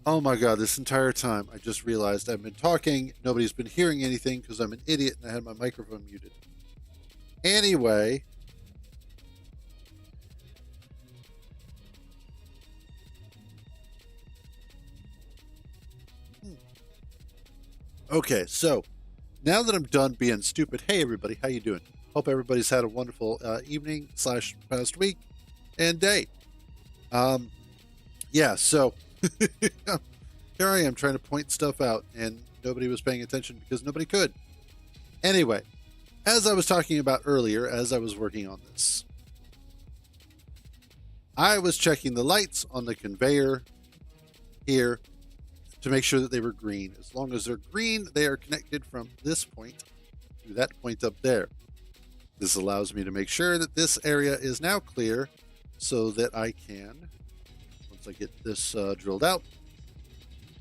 Oh my god, this entire time I just realized I've been talking, nobody's been hearing anything because I'm an idiot and I had my microphone muted. Anyway, okay, so now that I'm done being stupid, hey everybody, how you doing? Hope everybody's had a wonderful evening slash past week and day. Um, yeah, so here I am trying to point stuff out, and nobody was paying attention because nobody could. Anyway, as I was talking about earlier, as I was working on this, I was checking the lights on the conveyor here to make sure that they were green. As long as they're green, they are connected from this point to that point up there. This allows me to make sure that this area is now clear so that I can, once I get this drilled out,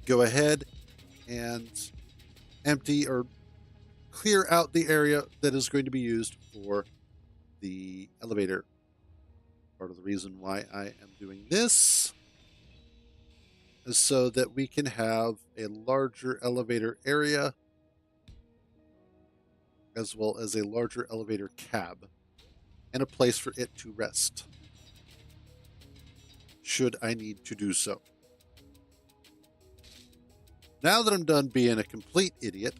go ahead and empty or clear out the area that is going to be used for the elevator. Part of the reason why I am doing this is so that we can have a larger elevator area as well as a larger elevator cab and a place for it to rest should I need to do so. Now that I'm done being a complete idiot,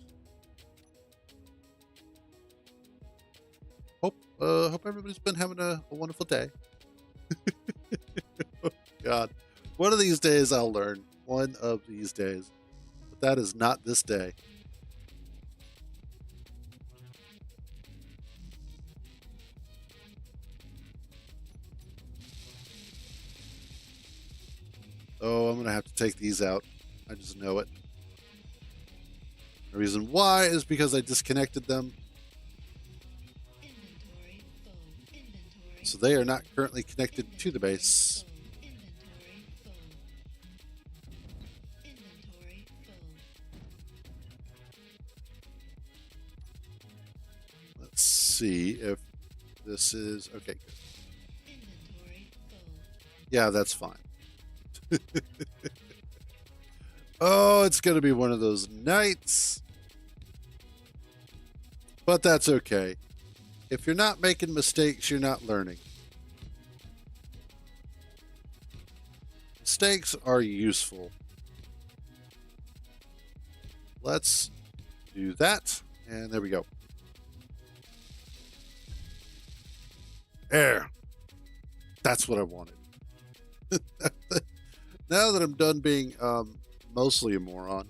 hope everybody's been having a wonderful day. Oh, God, one of these days I'll learn. One of these days, but that is not this day. Oh, I'm gonna have to take these out. I just know it. The reason why is because I disconnected them. So they are not currently connected to the base. Let's see if this is okay. Good. Yeah, that's fine. Oh, it's going to be one of those nights. But that's okay. If you're not making mistakes, you're not learning. Mistakes are useful. Let's do that. And there we go. There. That's what I wanted. Now that I'm done being mostly a moron.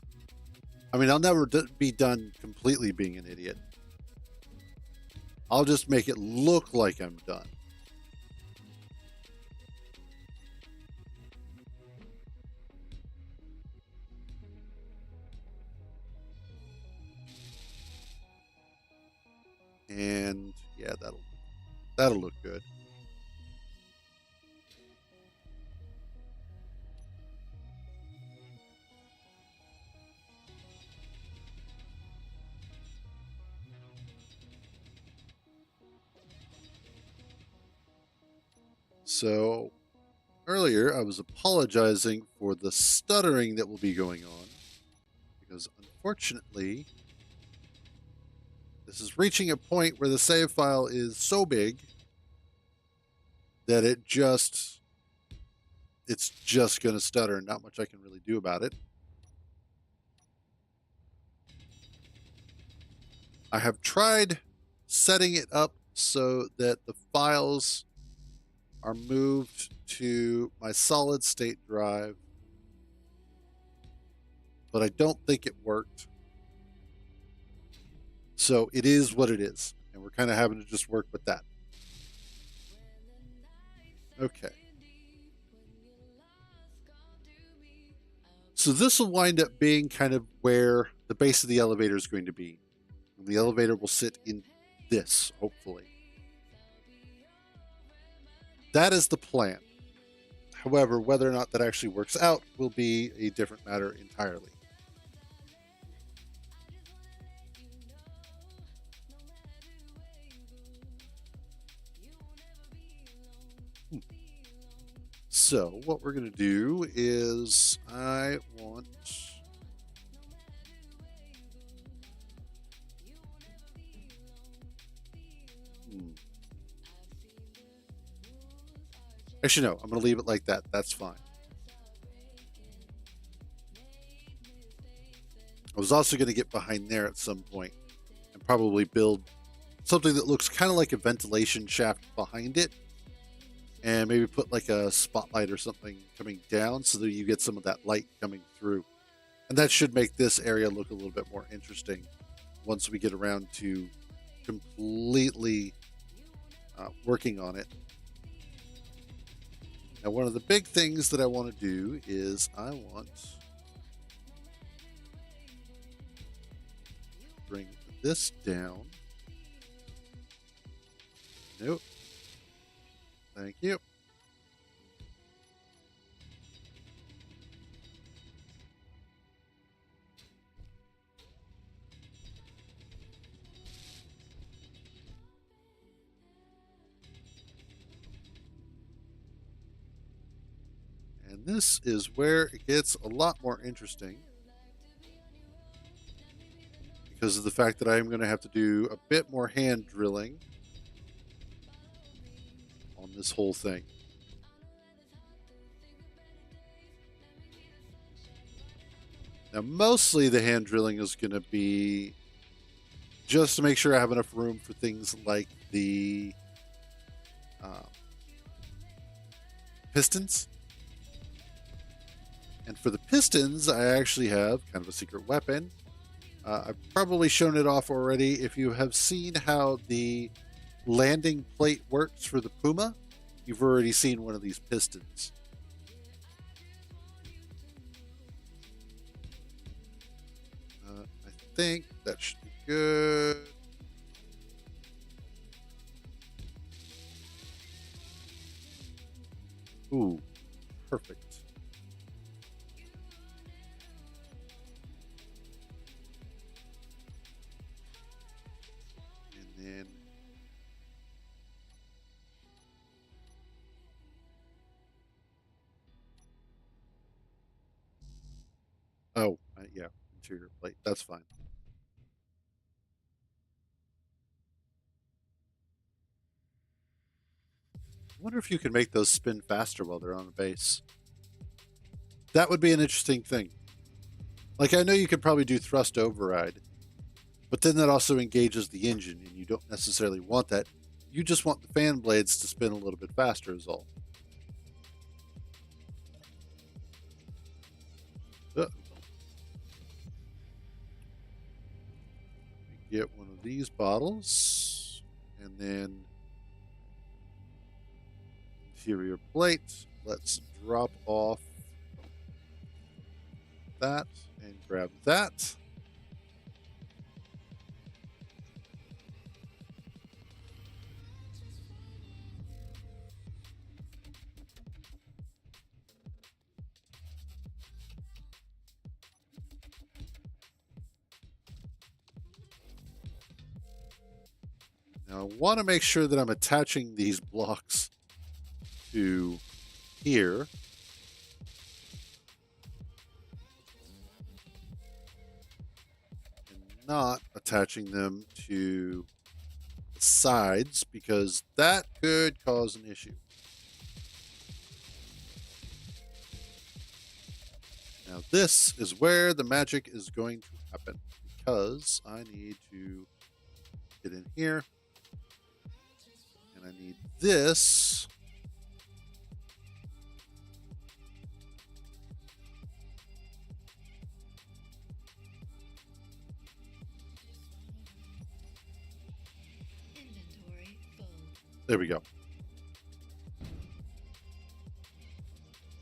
I mean, I'll never be done completely being an idiot. I'll just make it look like I'm done. And yeah, that'll look good. So earlier I was apologizing for the stuttering that will be going on because unfortunately this is reaching a point where the save file is so big that it's just going to stutter and not much I can really do about it. I have tried setting it up so that the files are moved to my solid state drive, but I don't think it worked. So it is what it is, and we're kind of having to just work with that. Okay. So this will wind up being kind of where the base of the elevator is going to be. And the elevator will sit in this, hopefully. That is the plan. However, whether or not that actually works out will be a different matter entirely. So what we're going to do is I want Actually, no, I'm going to leave it like that. That's fine. I was also going to get behind there at some point and probably build something that looks kind of like a ventilation shaft behind it, and maybe put like a spotlight or something coming down so that you get some of that light coming through. And that should make this area look a little bit more interesting once we get around to completely working on it. Now, one of the big things that I want to do is I want to bring this down. Nope. Thank you. And this is where it gets a lot more interesting because of the fact that I am going to have to do a bit more hand drilling on this whole thing. Now, mostly the hand drilling is going to be just to make sure I have enough room for things like the pistons. And for the pistons, I actually have kind of a secret weapon. I've probably shown it off already. If you have seen how the landing plate works for the Puma, you've already seen one of these pistons. I think that should be good. Ooh, perfect. And then yeah, interior plate. That's fine. I wonder if you can make those spin faster while they're on the base. That would be an interesting thing. Like, I know you could probably do thrust override, but then that also engages the engine, and you don't necessarily want that. You just want the fan blades to spin a little bit faster, is all. Get one of these bottles, and then interior plate. Let's drop off that and grab that. Now I want to make sure that I'm attaching these blocks to here. And not attaching them to the sides, because that could cause an issue. Now this is where the magic is going to happen, because I need to get in here, and I need this Inventory full. There we go.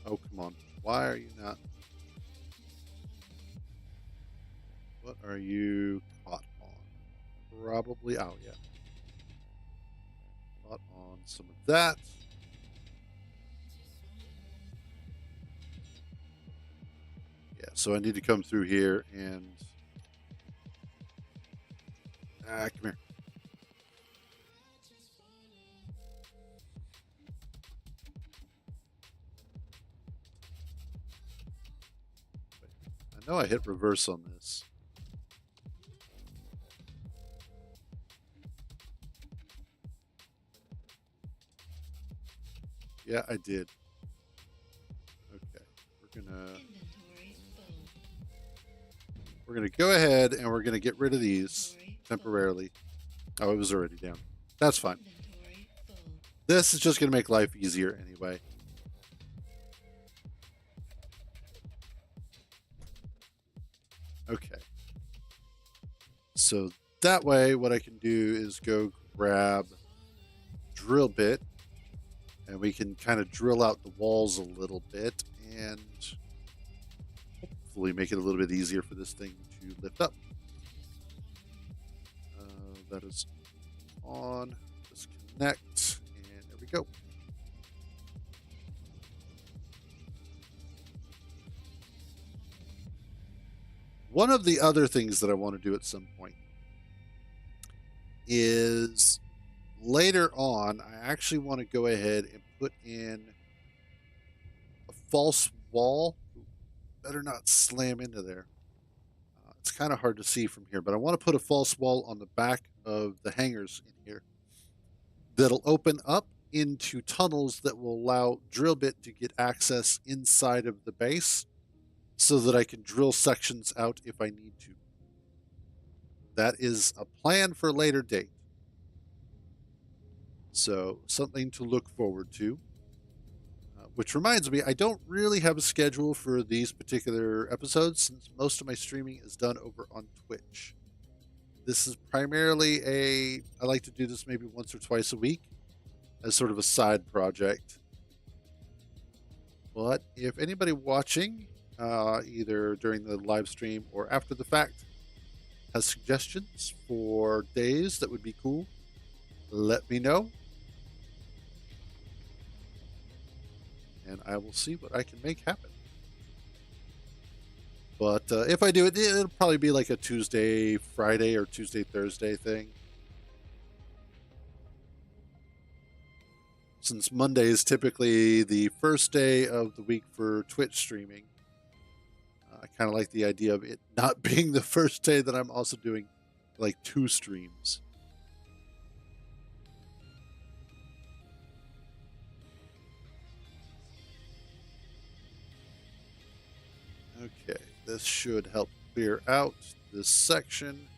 Oh, come on. Why are you not? What are you caught on? Probably, oh yeah. Caught on some of that. Yeah, so I need to come through here and... come here. I know I hit reverse on this. Yeah, I did. Okay, we're gonna go ahead and we're gonna get rid of these temporarily. Oh, it was already down. That's fine. This is just gonna make life easier anyway. Okay. So that way, what I can do is go grab drill bit, and we can kind of drill out the walls a little bit and hopefully make it a little bit easier for this thing to lift up. That is on. Disconnect, and there we go. One of the other things that I want to do at some point is later on, I actually want to go ahead and put in a false wall. Better not slam into there. It's kind of hard to see from here, but I want to put a false wall on the back of the hangars in here that'll open up into tunnels that will allow drill bit to get access inside of the base so that I can drill sections out if I need to. That is a plan for a later date. So something to look forward to. Which reminds me, I don't really have a schedule for these particular episodes since most of my streaming is done over on Twitch. This is primarily I like to do this maybe once or twice a week as sort of a side project. But if anybody watching, either during the live stream or after the fact, has suggestions for days that would be cool, let me know. And I will see what I can make happen. But if I do it, it'll probably be like a Tuesday, Friday, or Tuesday, Thursday thing. Since Monday is typically the first day of the week for Twitch streaming, I kind of like the idea of it not being the first day that I'm also doing like 2 streams. Okay, this should help clear out this section.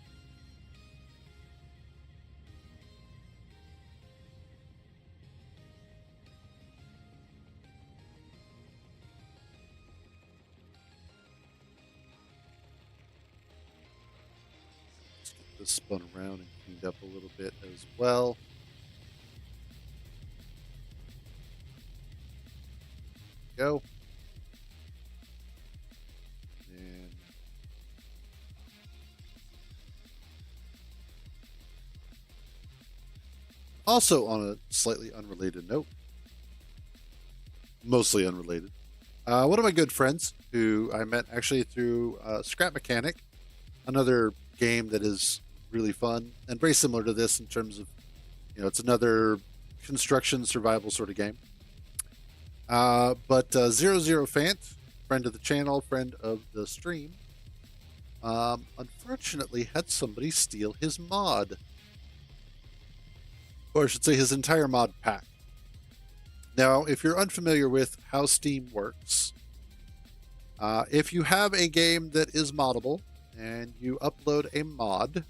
Let's get this spun around and cleaned up a little bit as well. Go. Also, on a slightly unrelated note, mostly unrelated, one of my good friends who I met actually through Scrap Mechanic, another game that is really fun and very similar to this in terms of, it's another construction survival sort of game. But Zero Zero Fant, friend of the channel, friend of the stream, unfortunately had somebody steal his mod. Or I should say his entire mod pack. Now, if you're unfamiliar with how Steam works, if you have a game that is moddable and you upload a mod,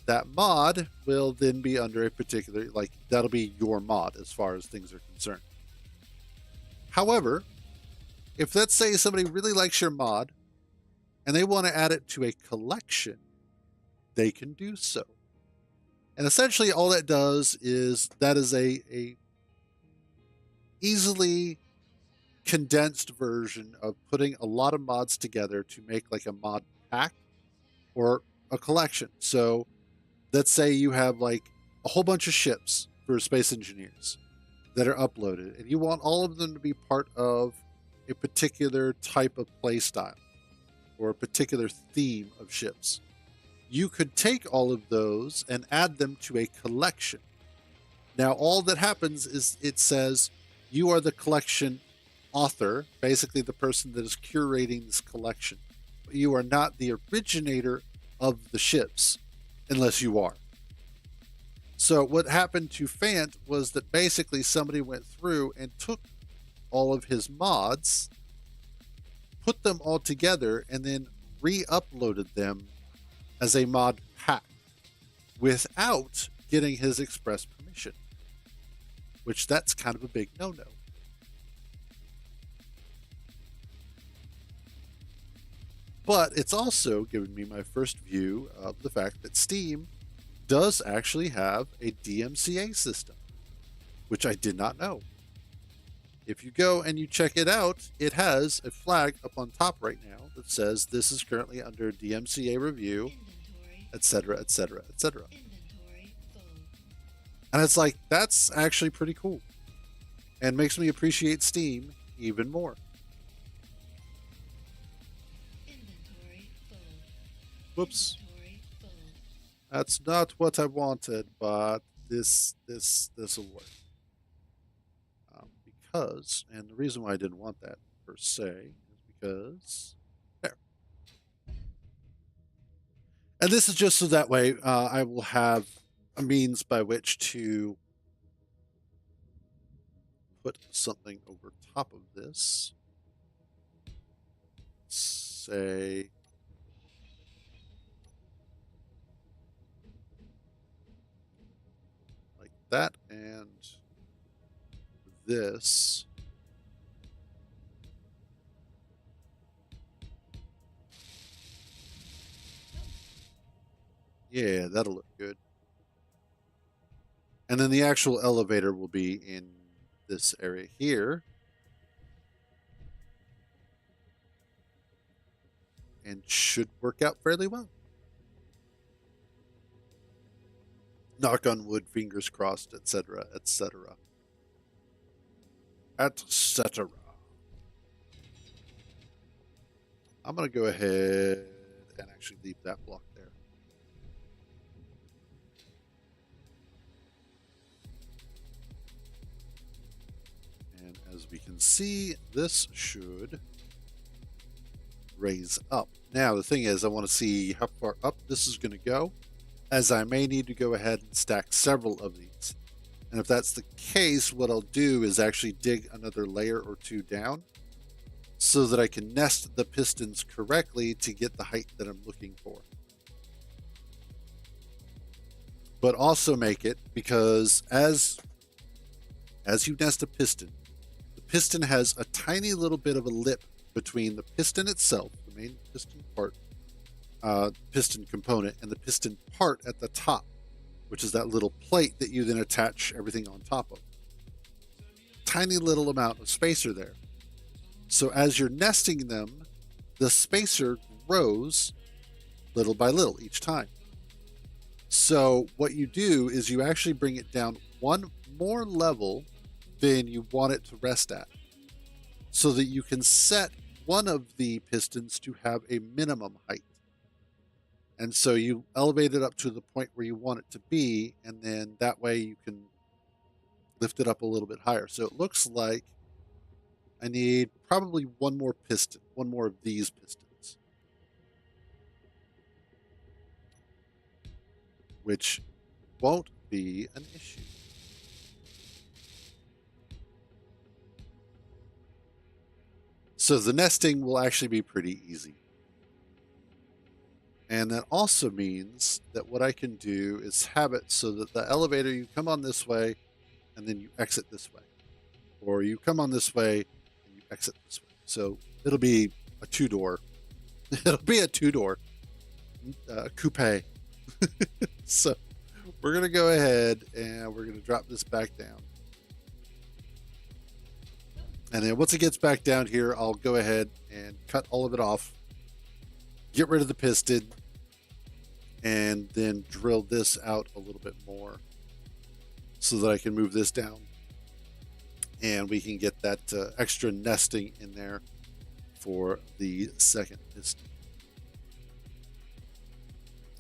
that mod will then be under a particular, that'll be your mod as far as things are concerned. However, if let's say somebody really likes your mod and they want to add it to a collection, they can do so. And essentially all that does is that is a easily condensed version of putting a lot of mods together to make like a mod pack or a collection. So let's say you have like a whole bunch of ships for Space Engineers that are uploaded, and you want all of them to be part of a particular type of play style or a particular theme of ships. You could take all of those and add them to a collection. Now, all that happens is it says you are the collection author, basically the person that is curating this collection. But you are not the originator of the ships, unless you are. So what happened to Fant was that basically somebody went through and took all of his mods, put them all together, and then re-uploaded them as a mod pack without getting his express permission, which that's kind of a big no-no. But it's also given me my first view of the fact that Steam does actually have a DMCA system, which I did not know. If you go and you check it out, it has a flag up on top right now that says this is currently under DMCA review, etc., etc., etc. And it's like, that's actually pretty cool and makes me appreciate Steam even more. Whoops. That's not what I wanted, but this will work. Because, and the reason why I didn't want that per se is because there. And this is just so that way I will have a means by which to put something over top of this. Say, like that, and this. Yeah, that'll look good. And then the actual elevator will be in this area here. And should work out fairly well. Knock on wood, fingers crossed, etc., etc., etc. I'm going to go ahead and actually leave that block there. And as we can see, this should raise up. Now, the thing is, I want to see how far up this is going to go, as I may need to go ahead and stack several of these. And if that's the case, what I'll do is actually dig another layer or two down so that I can nest the pistons correctly to get the height that I'm looking for. But also make it, because as you nest a piston, the piston has a tiny little bit of a lip between the piston itself, the main piston part, piston component, and the piston part at the top, which is that little plate that you then attach everything on top of. Tiny little amount of spacer there. So as you're nesting them, the spacer grows little by little each time. So what you do is you actually bring it down one more level than you want it to rest at, so that you can set one of the pistons to have a minimum height. And so you elevate it up to the point where you want it to be, and then that way you can lift it up a little bit higher. So it looks like I need probably one more piston, one more of these pistons, which won't be an issue. So the nesting will actually be pretty easy. And that also means that what I can do is have it so that the elevator, you come on this way and then you exit this way. Or you come on this way and you exit this way. So it'll be a two-door. It'll be a two-door coupe. So we're going to go ahead and we're going to drop this back down. And then once it gets back down here, I'll go ahead and cut all of it off, get rid of the piston, and then drill this out a little bit more so that I can move this down. And we can get that extra nesting in there for the second piston.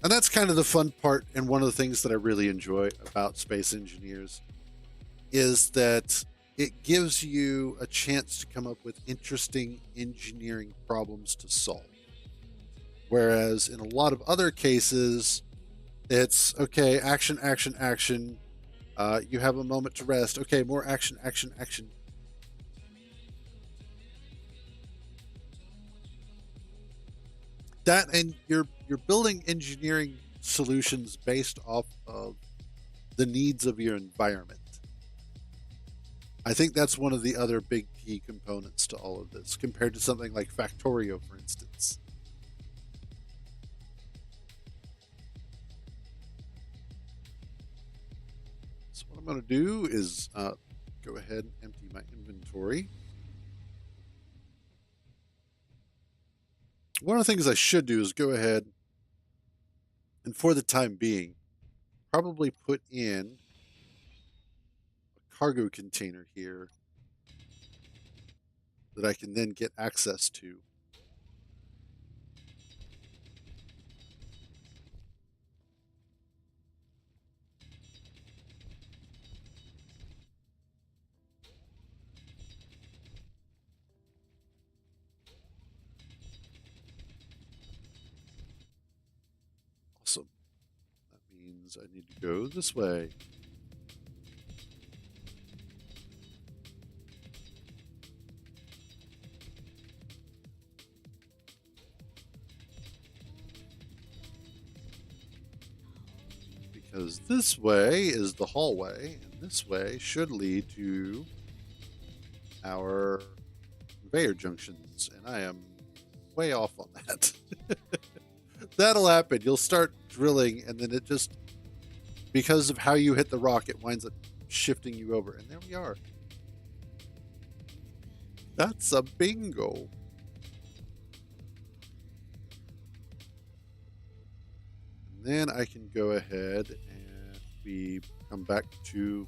And that's kind of the fun part, and one of the things that I really enjoy about Space Engineers is that it gives you a chance to come up with interesting engineering problems to solve. Whereas in a lot of other cases, It's okay, action, action, action. You have a moment to rest. Okay, more action, action, action. That, and you're building engineering solutions based off of the needs of your environment. I think that's one of the other big key components to all of this, compared to something like Factorio, for instance. So what I'm going to do is go ahead and empty my inventory. One of the things I should do is go ahead and, for the time being, probably put in a cargo container here that I can then get access to. Awesome. That means I need to go this way. Because this way is the hallway, and this way should lead to our conveyor junctions, and I am way off on that. That'll happen. You'll start drilling, and then it just, because of how you hit the rock, it winds up shifting you over. And there we are. That's a bingo. And then I can go ahead and we come back to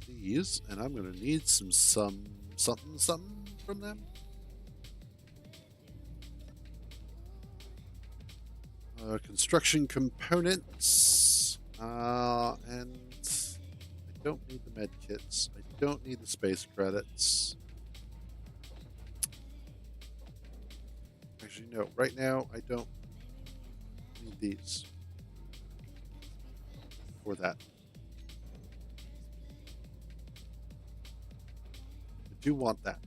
these, and I'm going to need something from them. Construction components, and I don't need the med kits. I don't need the space credits. Actually, no. Right now, I don't need these for that. I do want that.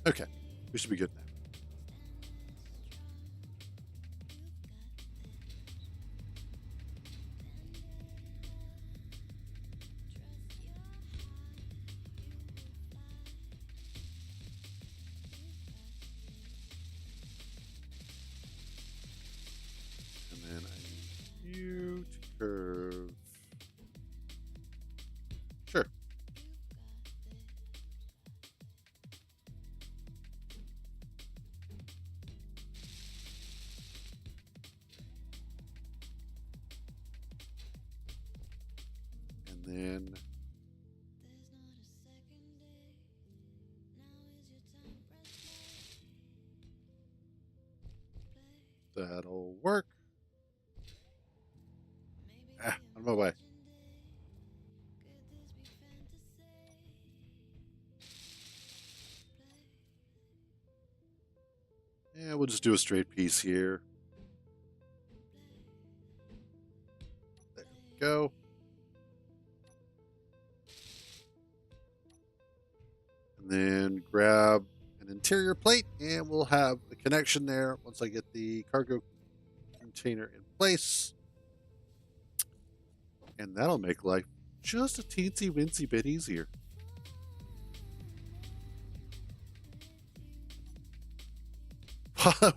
Okay, we should be good now. Curve. Sure. And then that'll work. Out of my way. Yeah, we'll just do a straight piece here. There we go. And then grab an interior plate, and we'll have a connection there once I get the cargo container in place. And that'll make life just a teensy wincy bit easier.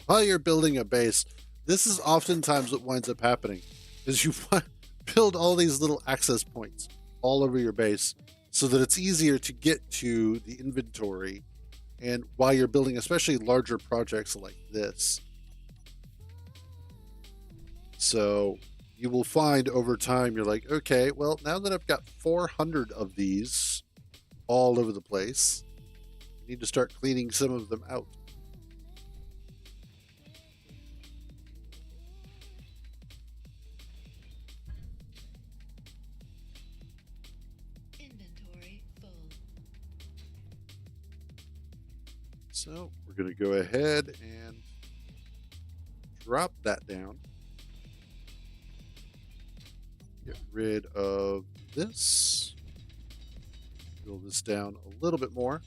While you're building a base, this is oftentimes what winds up happening, is you build all these little access points all over your base so that it's easier to get to the inventory. And while you're building, especially larger projects like this, so you will find over time, you're like, okay, well, now that I've got 400 of these all over the place, I need to start cleaning some of them out. Inventory full. So we're going to go ahead and drop that down. Get rid of this. Fill this down a little bit more.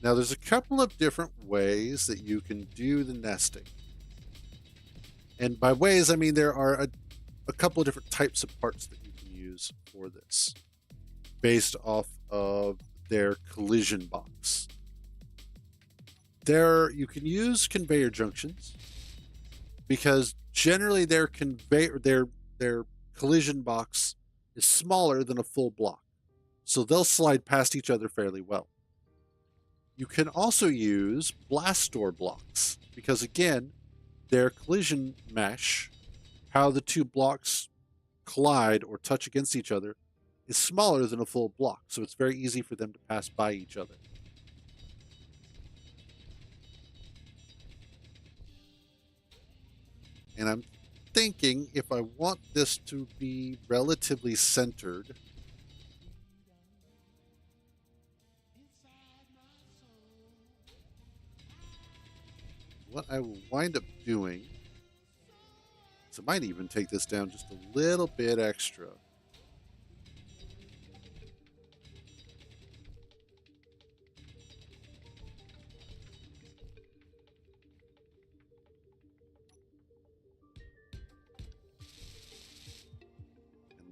Now there's a couple of different ways that you can do the nesting. And by ways, I mean there are a couple of different types of parts that you can use for this based off of their collision box. You can use conveyor junctions because generally their collision box is smaller than a full block. So they'll slide past each other fairly well. You can also use blast door blocks because again, their collision mesh, how the two blocks collide or touch against each other, is smaller than a full block. So it's very easy for them to pass by each other. And I'm thinking if I want this to be relatively centered, what I will wind up doing is I might even take this down just a little bit extra.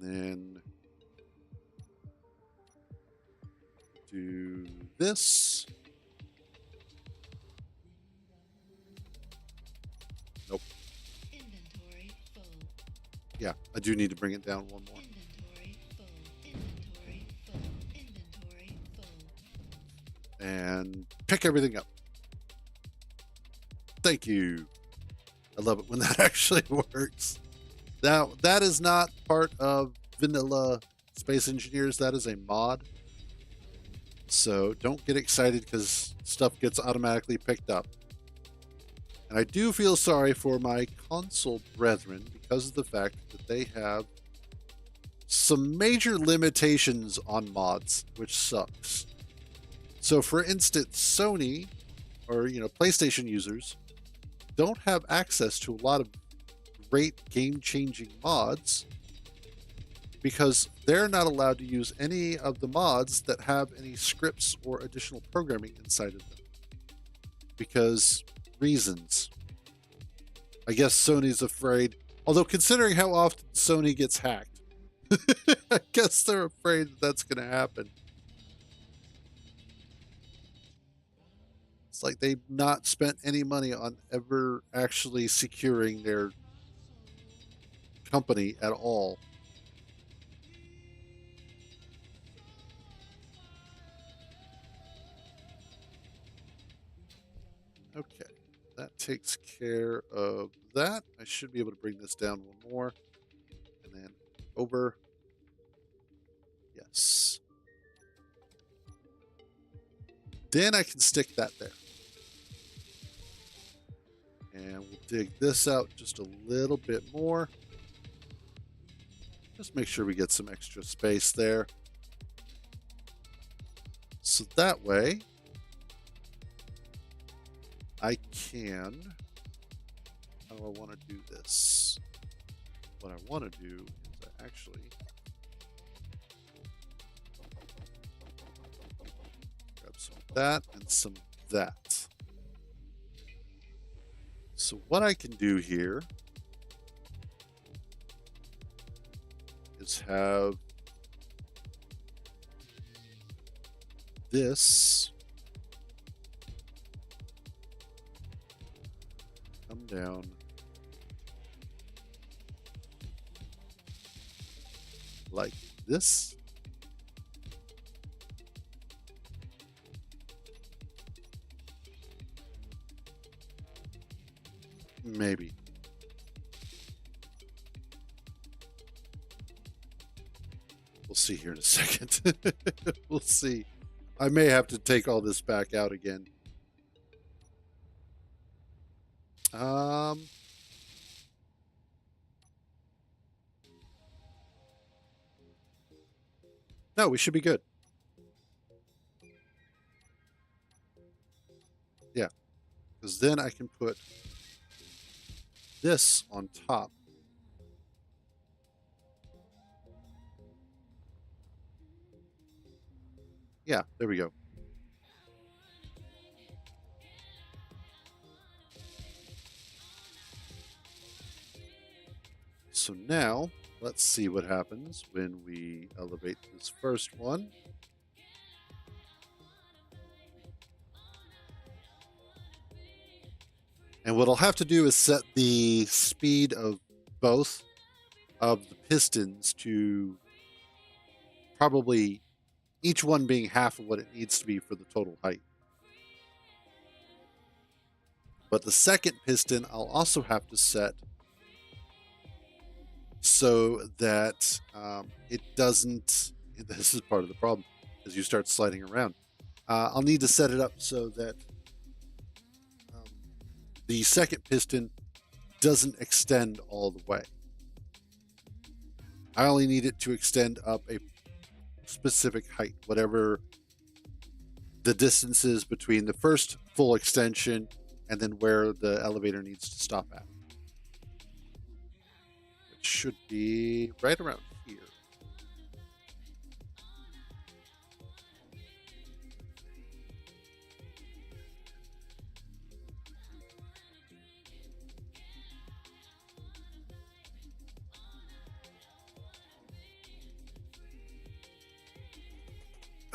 And then do this. Nope. Inventory full. Yeah, I do need to bring it down one more. Inventory full. Inventory full. Inventory full. And pick everything up. Thank you. I love it when that actually works. Now, that is not part of vanilla Space Engineers. That is a mod. So don't get excited because stuff gets automatically picked up. And I do feel sorry for my console brethren because of the fact that they have some major limitations on mods, which sucks. So for instance, Sony or PlayStation users don't have access to a lot of great game-changing mods because they're not allowed to use any of the mods that have any scripts or additional programming inside of them because reasons. I guess Sony's afraid, although considering how often Sony gets hacked, I guess they're afraid that's going to happen. It's like they've not spent any money on ever actually securing their company at all. Okay, that takes care of that. I should be able to bring this down one more. And then over. Yes. Then I can stick that there. And we'll dig this out just a little bit more. Just make sure we get some extra space there. So that way, I can, how do I want to do this? What I want to do is I actually grab some of that and some of that. So what I can do here is have this come down like this. Maybe. We'll see here in a second. We'll see. I may have to take all this back out again. No, we should be good. then I can put this on top. Yeah, there we go. So now, let's see what happens when we elevate this first one. And what I'll have to do is set the speed of both of the pistons to probably each one being half of what it needs to be for the total height. But the second piston I'll also have to set so that it doesn't, this is part of the problem as you start sliding around. I'll need to set it up so that the second piston doesn't extend all the way. I only need it to extend up a specific height, whatever the distance is between the first full extension and then where the elevator needs to stop at. It should be right around here.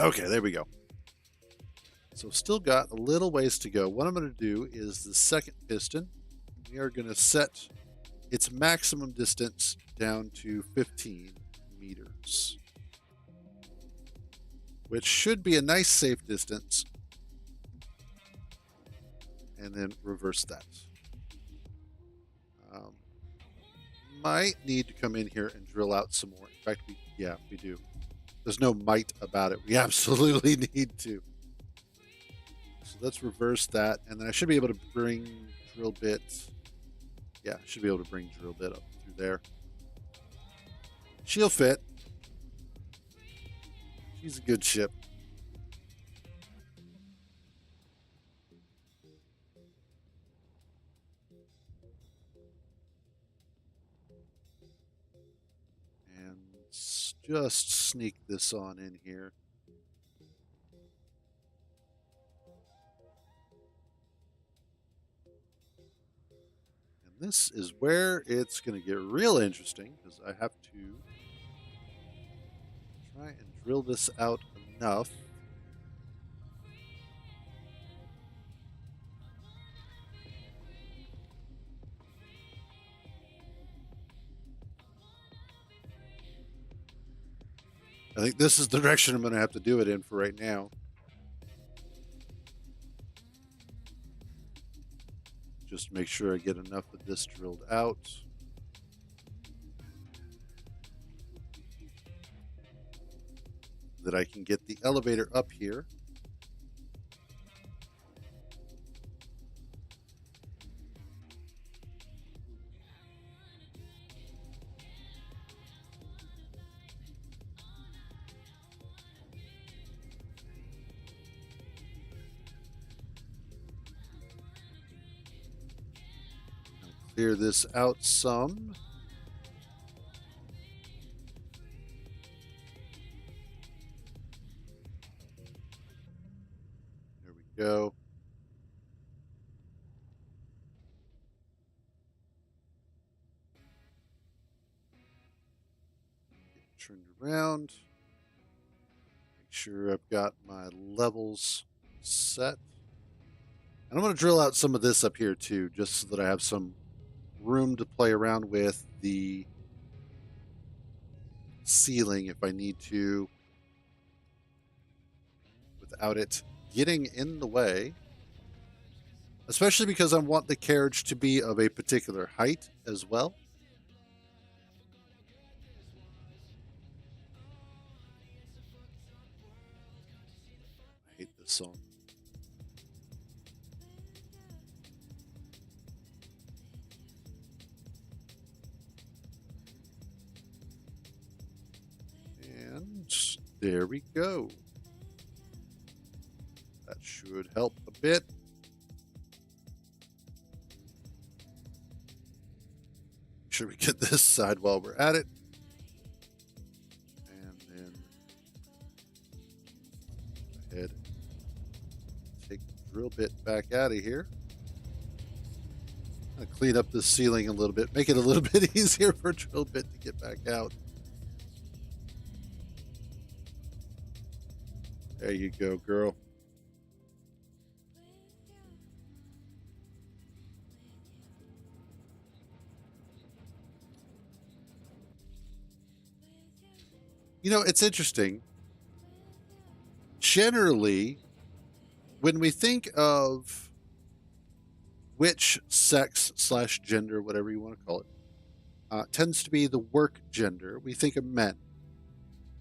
Okay, there we go. So still got a little ways to go. What I'm going to do is the second piston. We are going to set its maximum distance down to 15 meters, which should be a nice safe distance. And then reverse that. Might need to come in here and drill out some more. In fact, we do. There's no might about it. We absolutely need to. So let's reverse that. And then I should be able to bring drill bit. Yeah, I should be able to bring drill bit up through there. She'll fit. She's a good ship. And just sneak this on in here. And this is where it's going to get real interesting because I have to try and drill this out enough. I think this is the direction I'm going to have to do it in for right now. Just make sure I get enough of this drilled out. That I can get the elevator up here. Clear this out some. There we go. Get turned around. Make sure I've got my levels set. And I'm going to drill out some of this up here too, just so that I have some room to play around with the ceiling if I need to without it getting in the way, especially because I want the carriage to be of a particular height as well. I hate this song. And there we go. That should help a bit. sure we get this side while we're at it. And then go ahead and take the drill bit back out of here. I'm gonna clean up the ceiling a little bit, make it a little bit easier for a drill bit to get back out. There you go, girl. You know, it's interesting. Generally, when we think of which sex / gender, whatever you want to call it, tends to be the work gender, we think of men.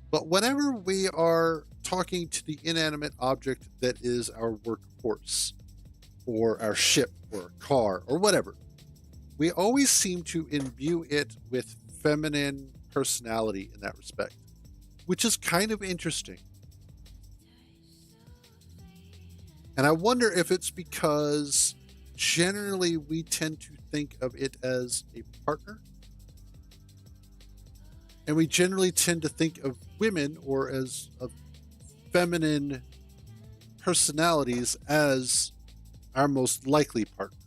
But whenever we are talking to the inanimate object that is our workhorse, or our ship, or car, or whatever, we always seem to imbue it with feminine personality in that respect, which is kind of interesting. And I wonder if it's because generally we tend to think of it as a partner. And we generally tend to think of women or as of feminine personalities as our most likely partner.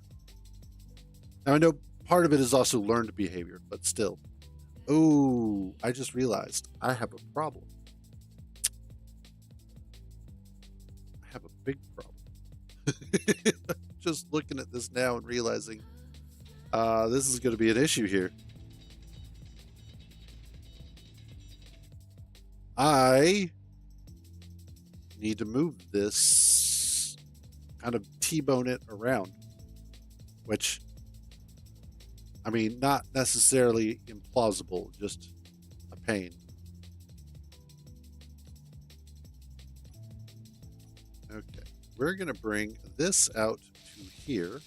Now, I know part of it is also learned behavior, but still. Oh, I just realized I have a problem. I have a big problem. Just looking at this now and realizing this is going to be an issue here. I need to move this, kind of T-bone it around, which, I mean, not necessarily implausible, just a pain. Okay, we're going to bring this out to here.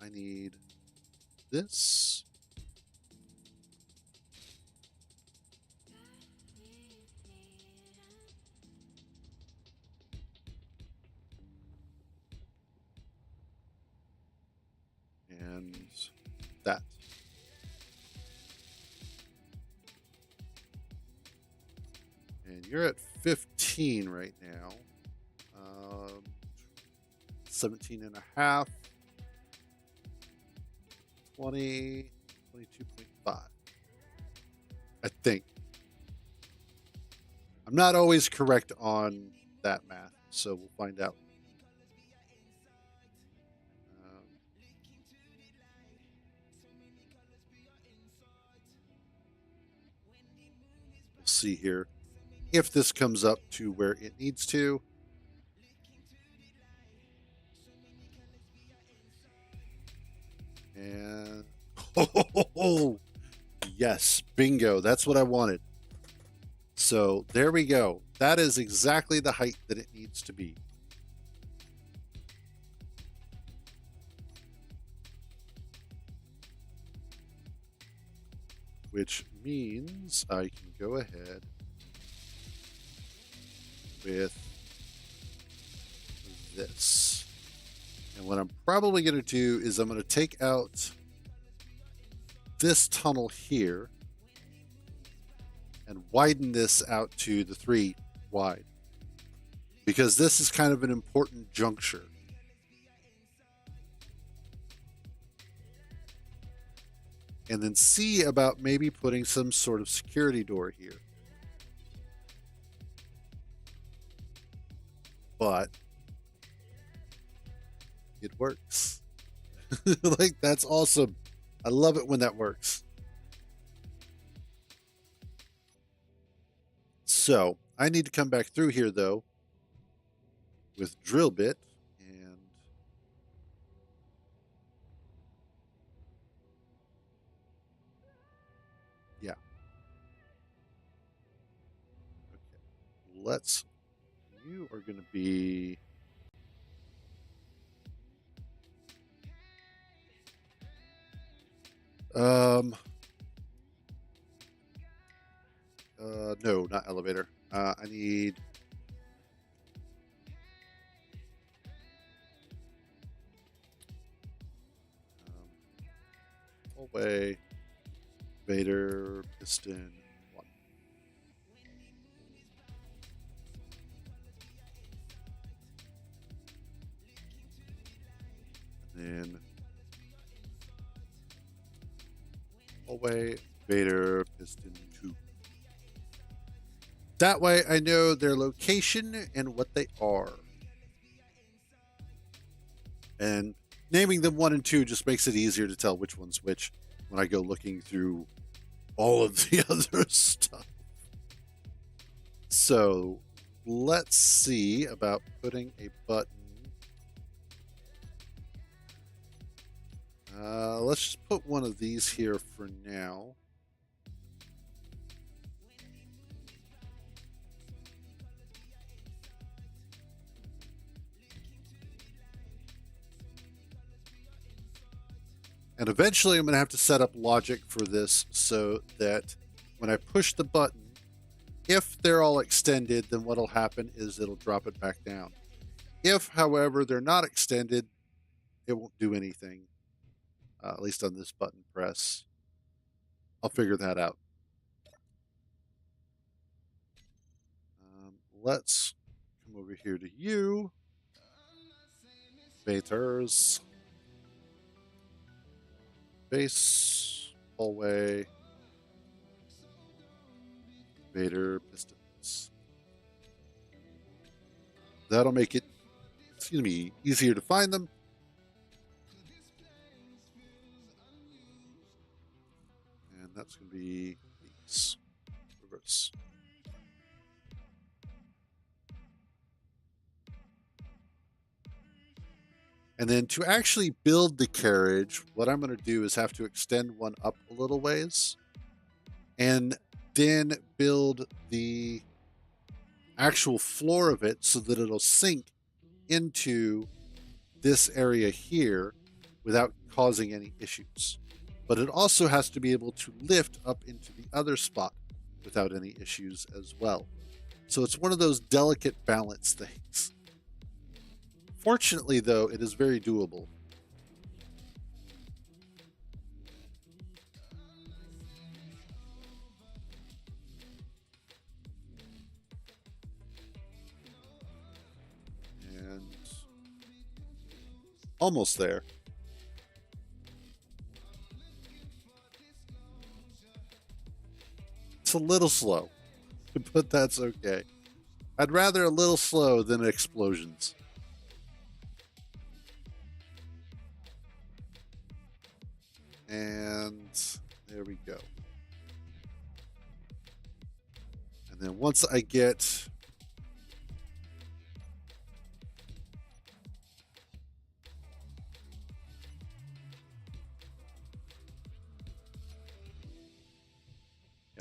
I need this. And that. And you're at 15 right now. 17 and a half. 20, 22.5. I think. I'm not always correct on that math, so we'll find out. We'll see here if this comes up to where it needs to. And oh, yes, bingo. That's what I wanted. So there we go. That is exactly the height that it needs to be. Which means I can go ahead with this. And what I'm probably going to do is I'm going to take out this tunnel here and widen this out to the 3 wide, because this is kind of an important juncture. And then see about maybe putting some sort of security door here. But it works. Like, that's awesome. I love it when that works. So I need to come back through here though with drill bit, and yeah. Okay. You are going to be no, not elevator. I need Hallway, Vader, piston, 1. And then hallway, Vader, piston, 2. That way I know their location and what they are. And naming them 1 and 2 just makes it easier to tell which one's which when I go looking through all of the other stuff. So let's see about putting a button. Let's just put one of these here for now. And eventually I'm going to have to set up logic for this so that when I push the button, if they're all extended, then what'll happen is it'll drop it back down. If, however, they're not extended, it won't do anything, at least on this button press. I'll figure that out. Let's come over here to you. Vaters. Base, hallway, Vader, pistons. That'll make it, easier to find them. And that's going to be these. Reverse. And then to actually build the carriage, what I'm going to do is have to extend one up a little ways and then build the actual floor of it so that it'll sink into this area here without causing any issues. But it also has to be able to lift up into the other spot without any issues as well. So it's one of those delicate balance things. Fortunately, though, it is very doable. And almost there. It's a little slow, but that's okay. I'd rather a little slow than explosions. And there we go. And then once I get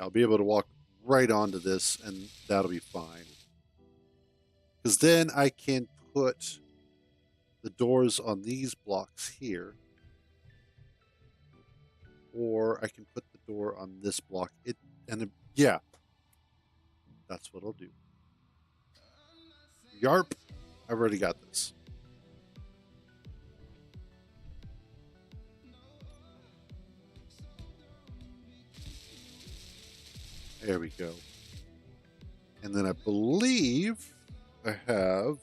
I'll be able to walk right onto this and that'll be fine. Because then I can put the doors on these blocks here. Or I can put the door on this block. Yeah, that's what I'll do. Yarp, I've already got this. There we go. And then I believe I have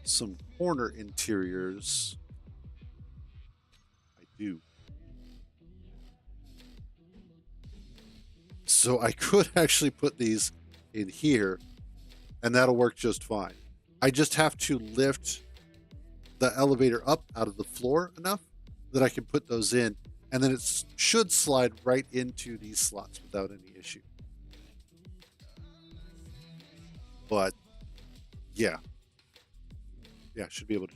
some corner interiors. Do. So I could actually put these in here and that'll work just fine. I just have to lift the elevator up out of the floor enough that I can put those in, and then it should slide right into these slots without any issue. But yeah, should be able to.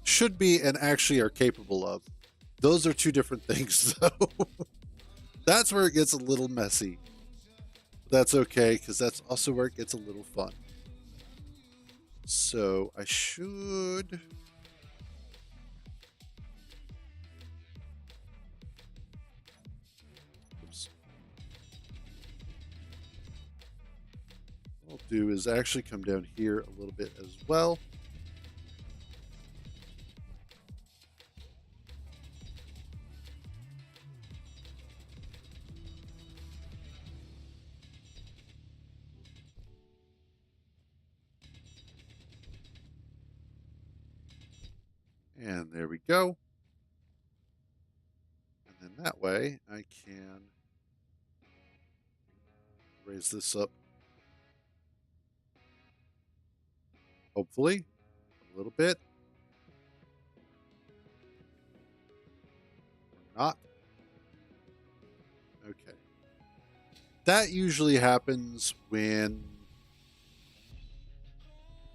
Should be and actually are capable of. Those are two different things, though. That's where it gets a little messy. That's okay, because that's also where it gets a little fun. So I should... Oops. What I'll do is actually come down here a little bit as well. And there we go. And then that way I can raise this up, hopefully, a little bit. Or not. Okay. That usually happens when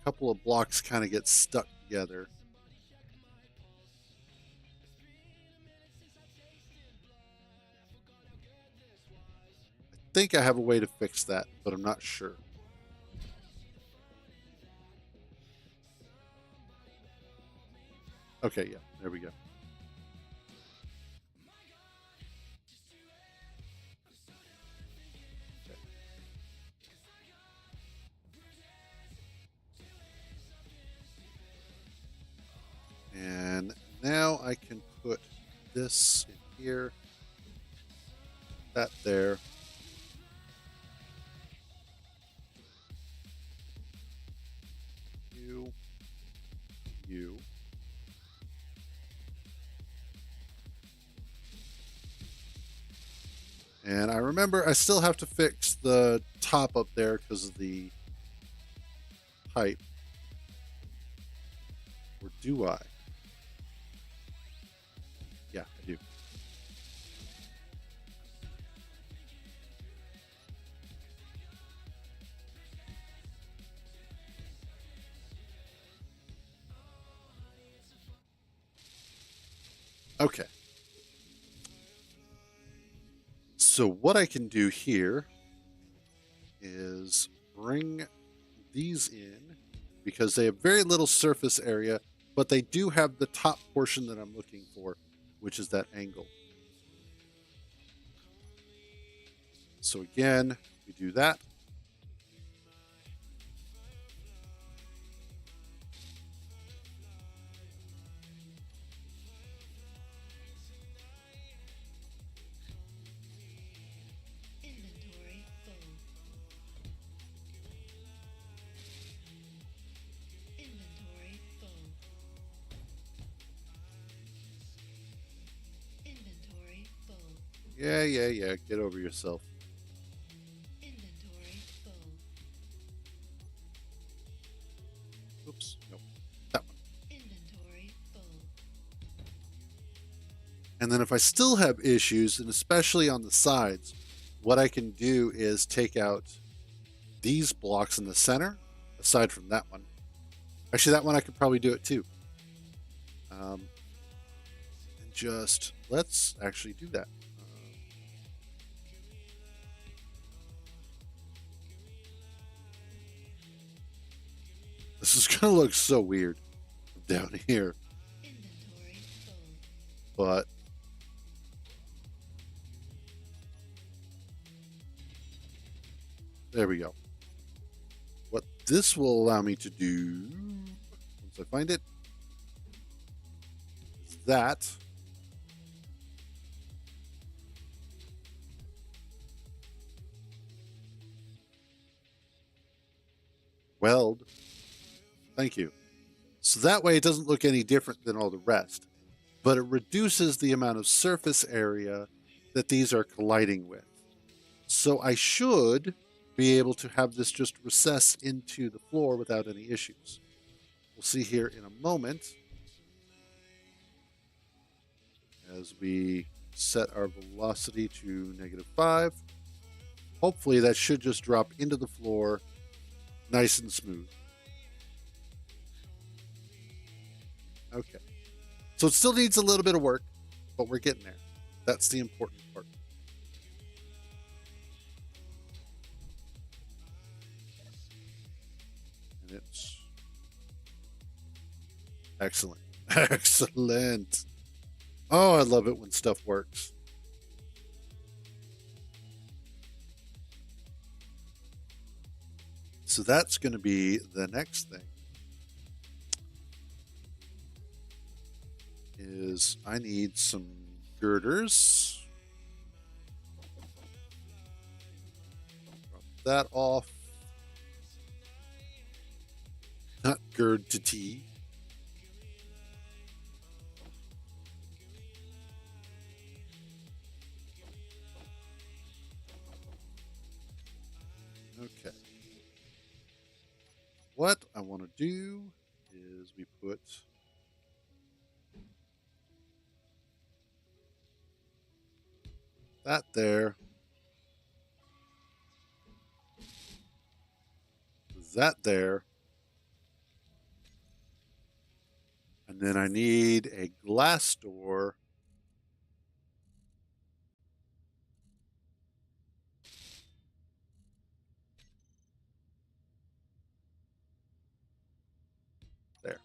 a couple of blocks kind of get stuck together. I think I have a way to fix that, but I'm not sure. Okay, yeah, there we go. Okay. And now I can put this in here, that there. You. And I remember I still have to fix the top up there because of the pipe. Or do I? Yeah, I do. Okay. So what I can do here is bring these in because they have very little surface area, but they do have the top portion that I'm looking for, which is that angle. So again, we do that. Inventory full. Inventory full. Inventory full. Yeah. Get over yourself. Inventory full. Oops. Nope. That one. Inventory full. And then if I still have issues, and especially on the sides, what I can do is take out these blocks in the center, aside from that one. Actually, that one I could probably do it too. And just, let's actually do that. This is going to look so weird down here, Inventory full. but there we go. What this will allow me to do, once I find it, is that. Weld. Thank you. So that way it doesn't look any different than all the rest, but it reduces the amount of surface area that these are colliding with. So I should be able to have this just recess into the floor without any issues. We'll see here in a moment as we set our velocity to -5. Hopefully that should just drop into the floor nice and smooth. Okay. So it still needs a little bit of work, but we're getting there. That's the important part. And it's excellent. Excellent. Oh, I love it when stuff works. So that's going to be the next thing. Is I need some girders. Drop that off. Not gird to tea. what I want to do is we put that there, that there, and then I need a glass door there.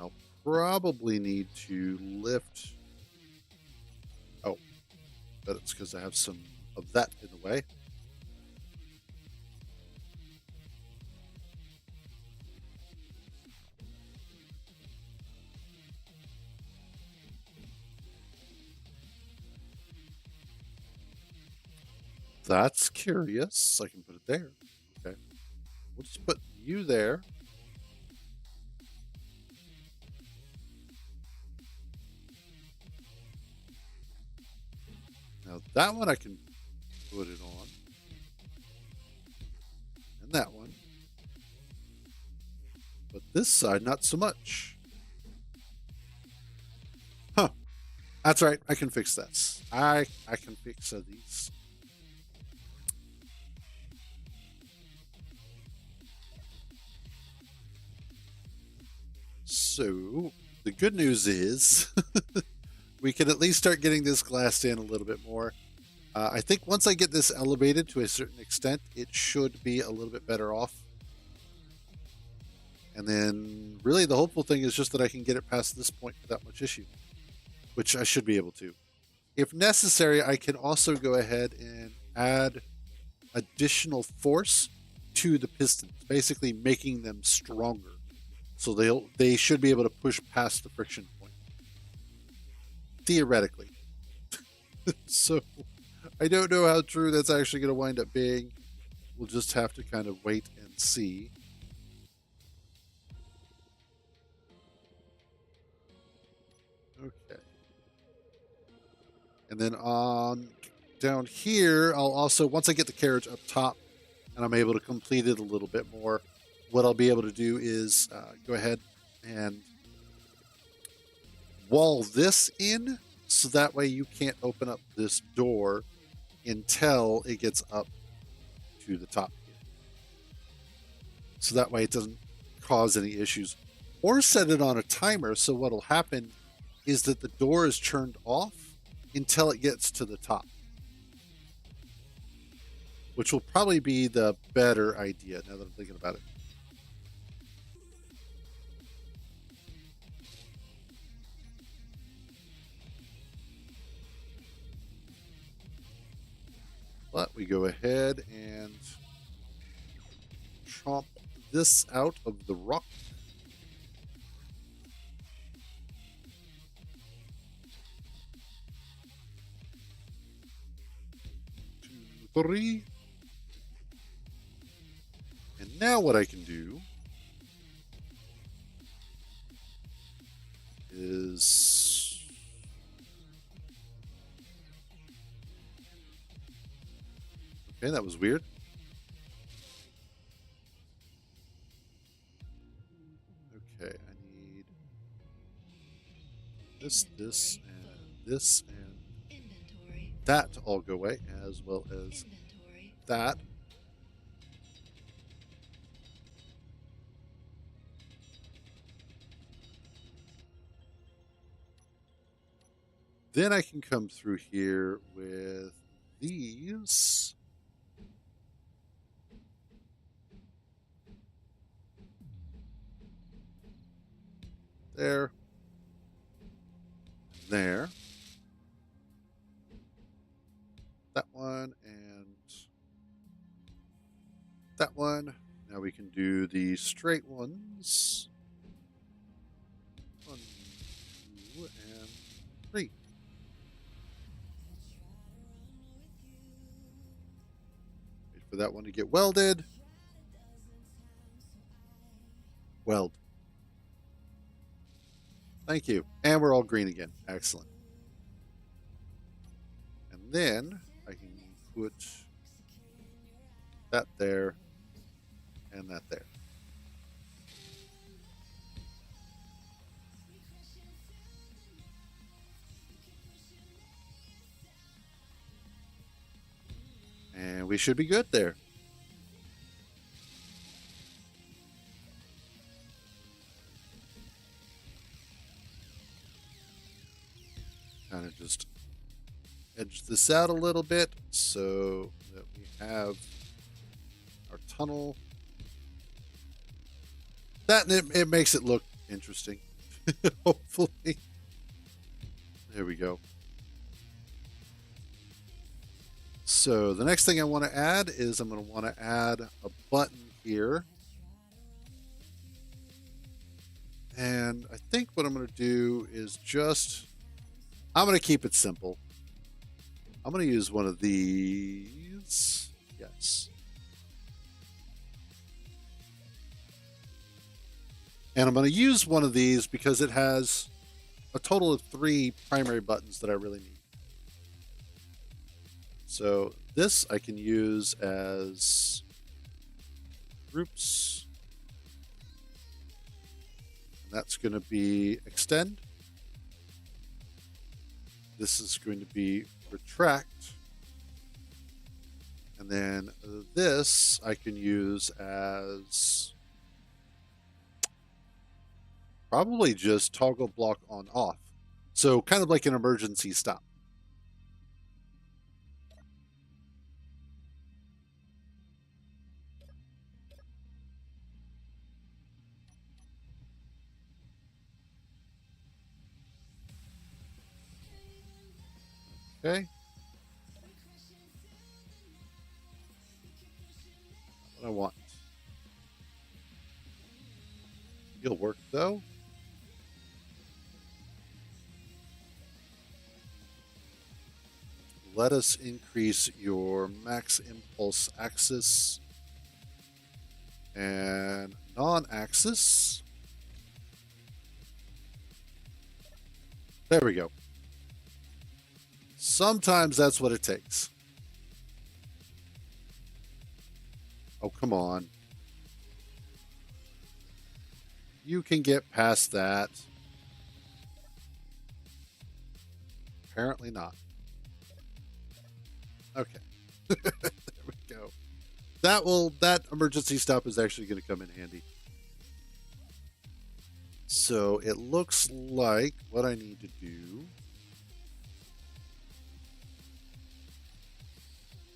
I'll probably need to lift. Oh, but it's because I have some of that in the way. That's curious. I can put it there. Okay. We'll just put you there. Now that one I can put it on. And that one. But this side, not so much. Huh. That's right. I can fix this. I can fix these. So the good news is we can at least start getting this glassed in a little bit more. I think once I get this elevated to a certain extent, it should be a little bit better off. And then really the hopeful thing is just that I can get it past this point without much issue, which I should be able to. If necessary, I can also go ahead and add additional force to the pistons, basically making them stronger. So they should be able to push past the friction point. Theoretically. So I don't know how true that's actually going to wind up being. We'll just have to kind of wait and see. Okay. And then on down here, I'll also, once I get the carriage up top and I'm able to complete it a little bit more, what I'll be able to do is go ahead and wall this in so that way you can't open up this door until it gets up to the top. So that way it doesn't cause any issues. Or set it on a timer so what'll happen is that the door is turned off until it gets to the top, which will probably be the better idea now that I'm thinking about it. But we go ahead and chomp this out of the rock. 2, 3. And now what I can do is okay, that was weird. Okay, I need this, and this, and Inventory. that to all go away, as well as Inventory. that. Then I can come through here with these. There. There. That one and that one. Now we can do the straight ones. 1, 2, and 3. for that one to get welded. Weld. Thank you. And we're all green again. Excellent. And then I can put that there and that there. And we should be good there. Kind of just edge this out a little bit so that we have our tunnel. That it makes it look interesting. Hopefully. There we go. So the next thing I want to add is I'm going to want to add a button here. And I think what I'm going to do is I'm going to keep it simple. I'm going to use one of these. Yes. And I'm going to use one of these because it has a total of 3 primary buttons that I really need. So this I can use as groups. And that's going to be extend. This is going to be retract. And then this I can use as probably just toggle block on off. So kind of like an emergency stop. Okay. What I want. You'll work though. Let us increase your max impulse axis and non-axis. There we go. Sometimes that's what it takes. Oh, come on. You can get past that. Apparently not. Okay. There we go. That emergency stop is actually going to come in handy. So it looks like what I need to do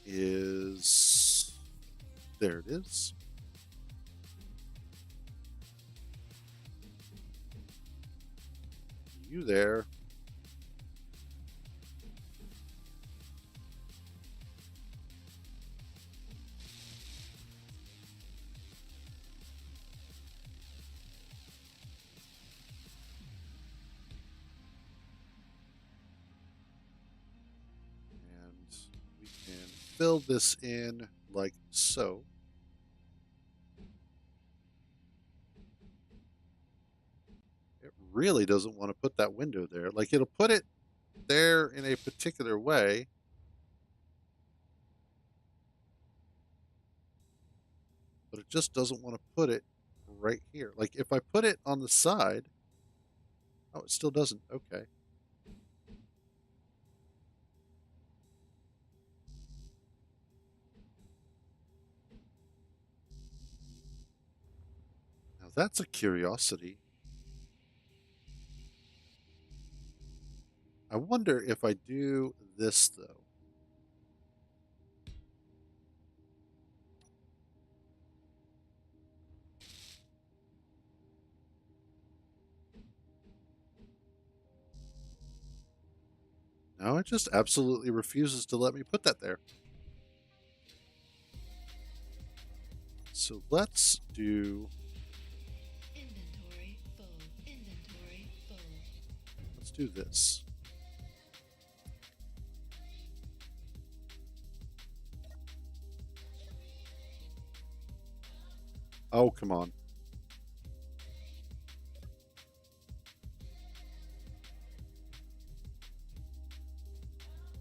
is, there it is. You there. Fill this in like so. It really doesn't want to put that window there. Like it'll put it there in a particular way. But it just doesn't want to put it right here. Like if I put it on the side, oh, it still doesn't. Okay. That's a curiosity. I wonder if I do this, though. No, it just absolutely refuses to let me put that there. So let's do... Inventory full. Inventory full. Let's do this. Oh, come on.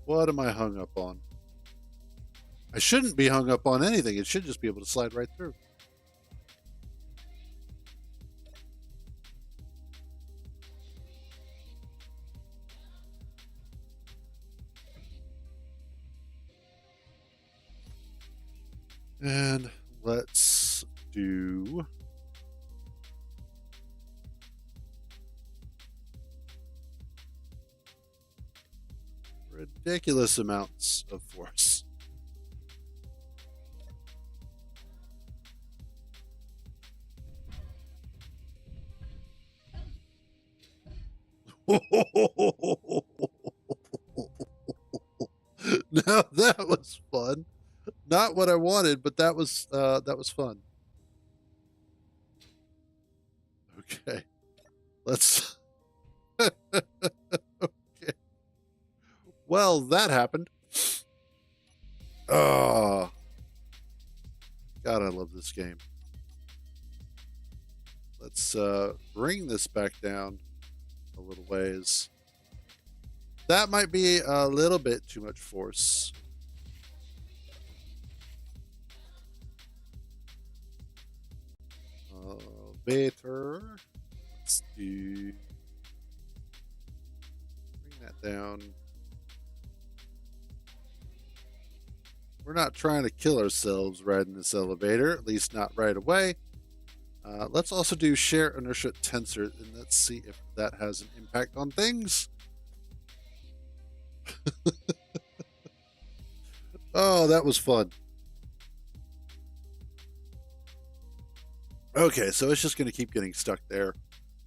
What am I hung up on? I shouldn't be hung up on anything. It should just be able to slide right through. And let's do ridiculous amounts of force. Now that was fun. Not what I wanted, but that was fun. Okay, let's. Okay. Well, that happened. Oh, God, I love this game. Let's bring this back down a little ways. That might be a little bit too much force. Better. Let's do. Bring that down. We're not trying to kill ourselves riding this elevator, at least not right away. Let's also do share inertia tensor, and let's see if that has an impact on things. Oh, that was fun. Okay, so it's just going to keep getting stuck there,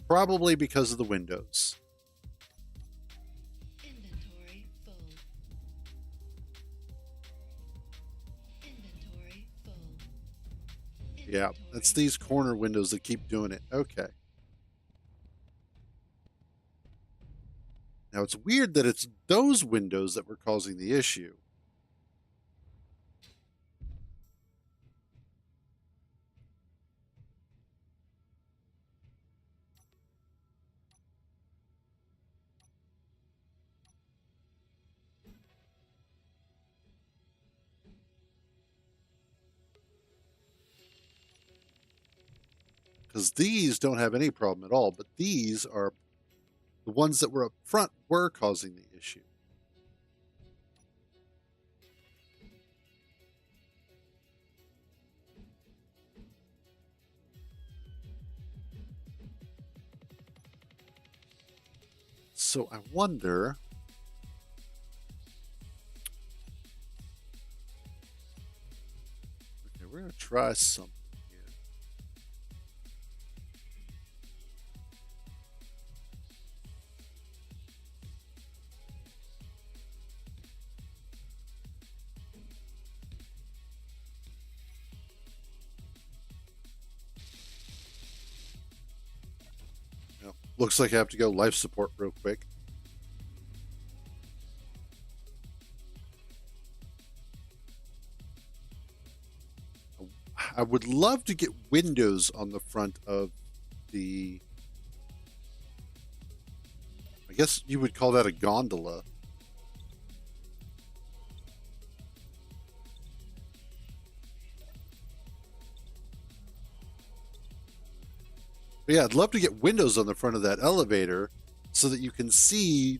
probably because of the windows. Inventory full. Inventory full. Yeah, it's these corner windows that keep doing it. Okay. Now, it's weird that it's those windows that were causing the issue. Because these don't have any problem at all, but these are the ones that were up front were causing the issue. So I wonder. Okay, we're going to try something here. Now, looks like I have to go life support real quick. I would love to get windows on the front of the. I guess you would call that a gondola. But yeah, I'd love to get windows on the front of that elevator so that you can see,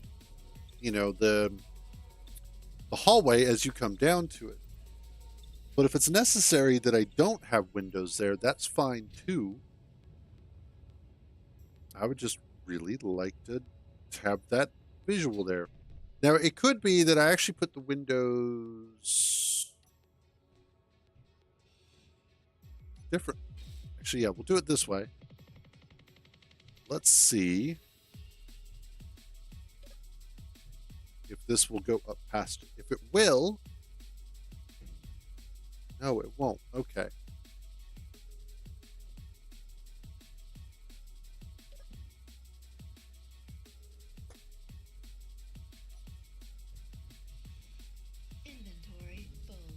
the hallway as you come down to it. But if it's necessary that I don't have windows there, that's fine too. I would just really like to have that visual there. Now, it could be that I actually put the windows different. Actually, yeah, we'll do it this way. Let's see if this will go up past it. If it will. No, it won't. Okay. Inventory full.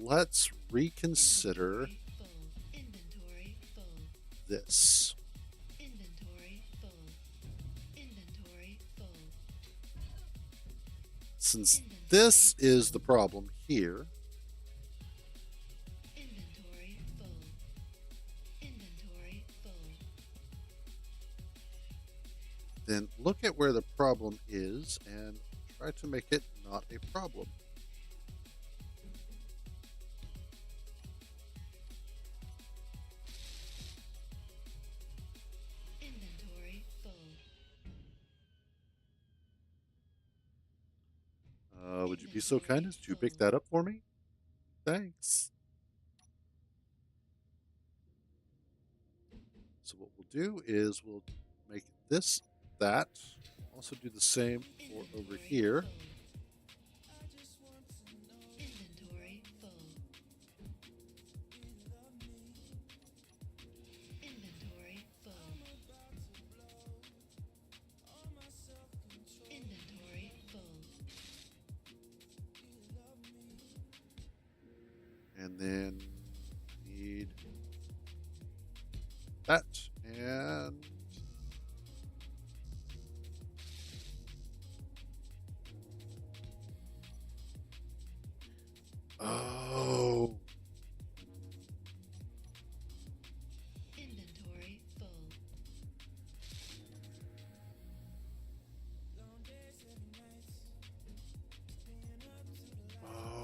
let's reconsider Inventory full. Inventory full. this. Inventory full. Inventory full. Since this is the problem here, Inventory full. Inventory full. then look at where the problem is and try to make it not a problem. Inventory full. Would you be so kind as to pick that up for me? Thanks. So what we'll do is we'll make this that. Also do the same for over here. Inventory full. Inventory full. Inventory full. And then need that and oh, Inventory full.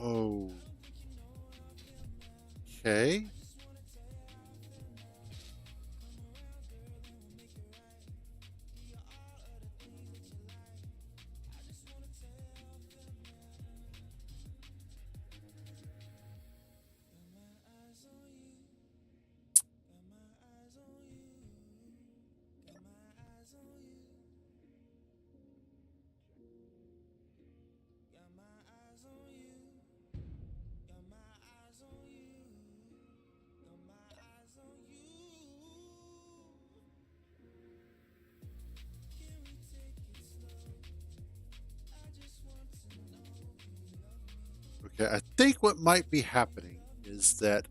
oh, okay. Okay, I think what might be happening is that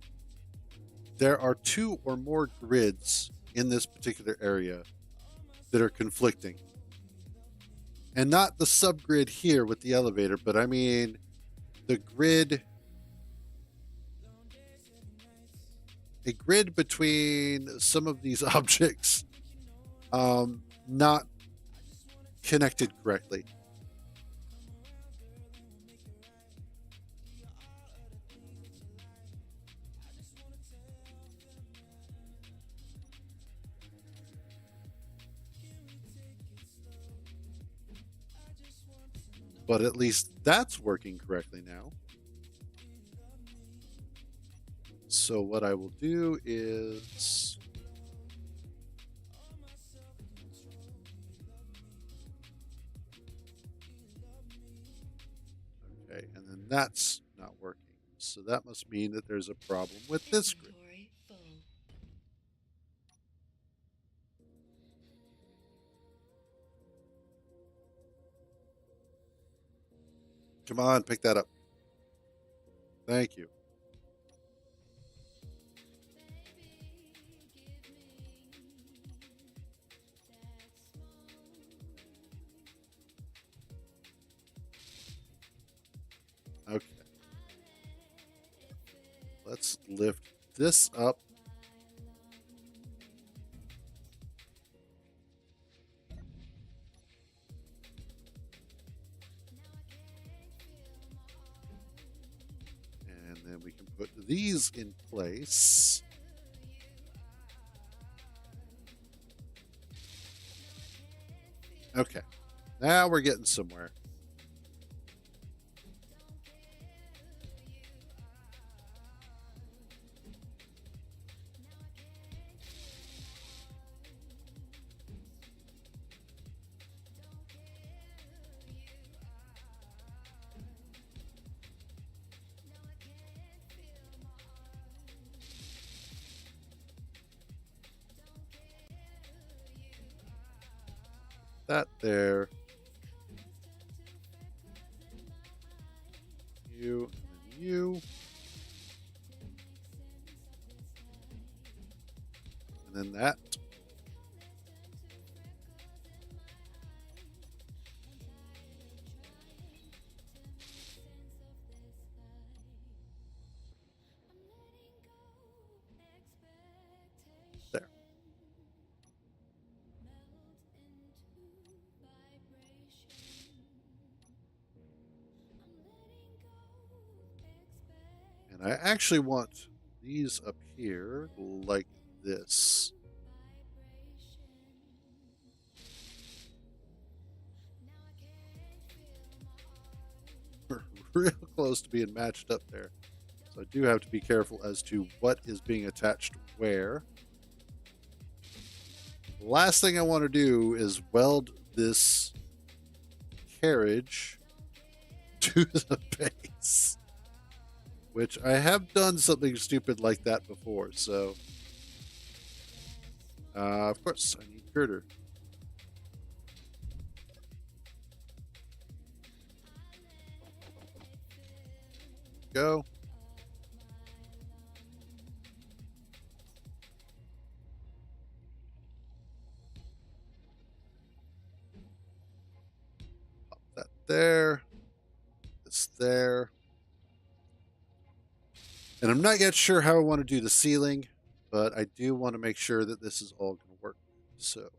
there are two or more grids in this particular area that are conflicting. And not the subgrid here with the elevator, but I mean the grid, a grid between some of these objects not connected correctly. But at least that's working correctly now. So what I will do is okay, and then that's not working. So that must mean that there's a problem with this grid. Inventory full. Come on, pick that up. Thank you. Okay. Let's lift this up. And then we can put these in place. Okay. Now we're getting somewhere. That there. You and then you. then that. There. And I actually want these up here like this. We're real close to being matched up there. So I do have to be careful as to what is being attached where. The last thing I want to do is weld this carriage to the base, which I have done something stupid like that before. So, of course, I need girder. Go. Pop that there. This there. And I'm not yet sure how I want to do the ceiling, but I do want to make sure that this is all going to work. So,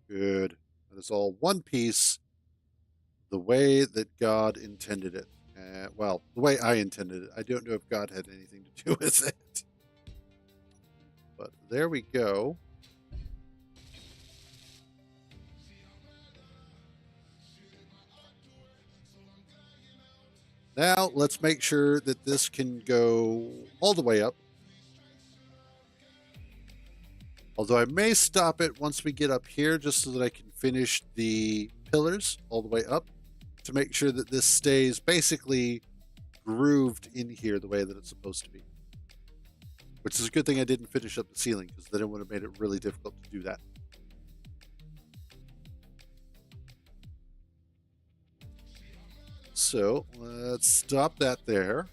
good. That is all one piece, the way that God intended it. Well, the way I intended it. I don't know if God had anything to do with it. But there we go. Now let's make sure that this can go all the way up. Although I may stop it once we get up here just so that I can finish the pillars all the way up to make sure that this stays basically grooved in here the way that it's supposed to be. Which is a good thing I didn't finish up the ceiling, because then it would have made it really difficult to do that. So let's stop that there.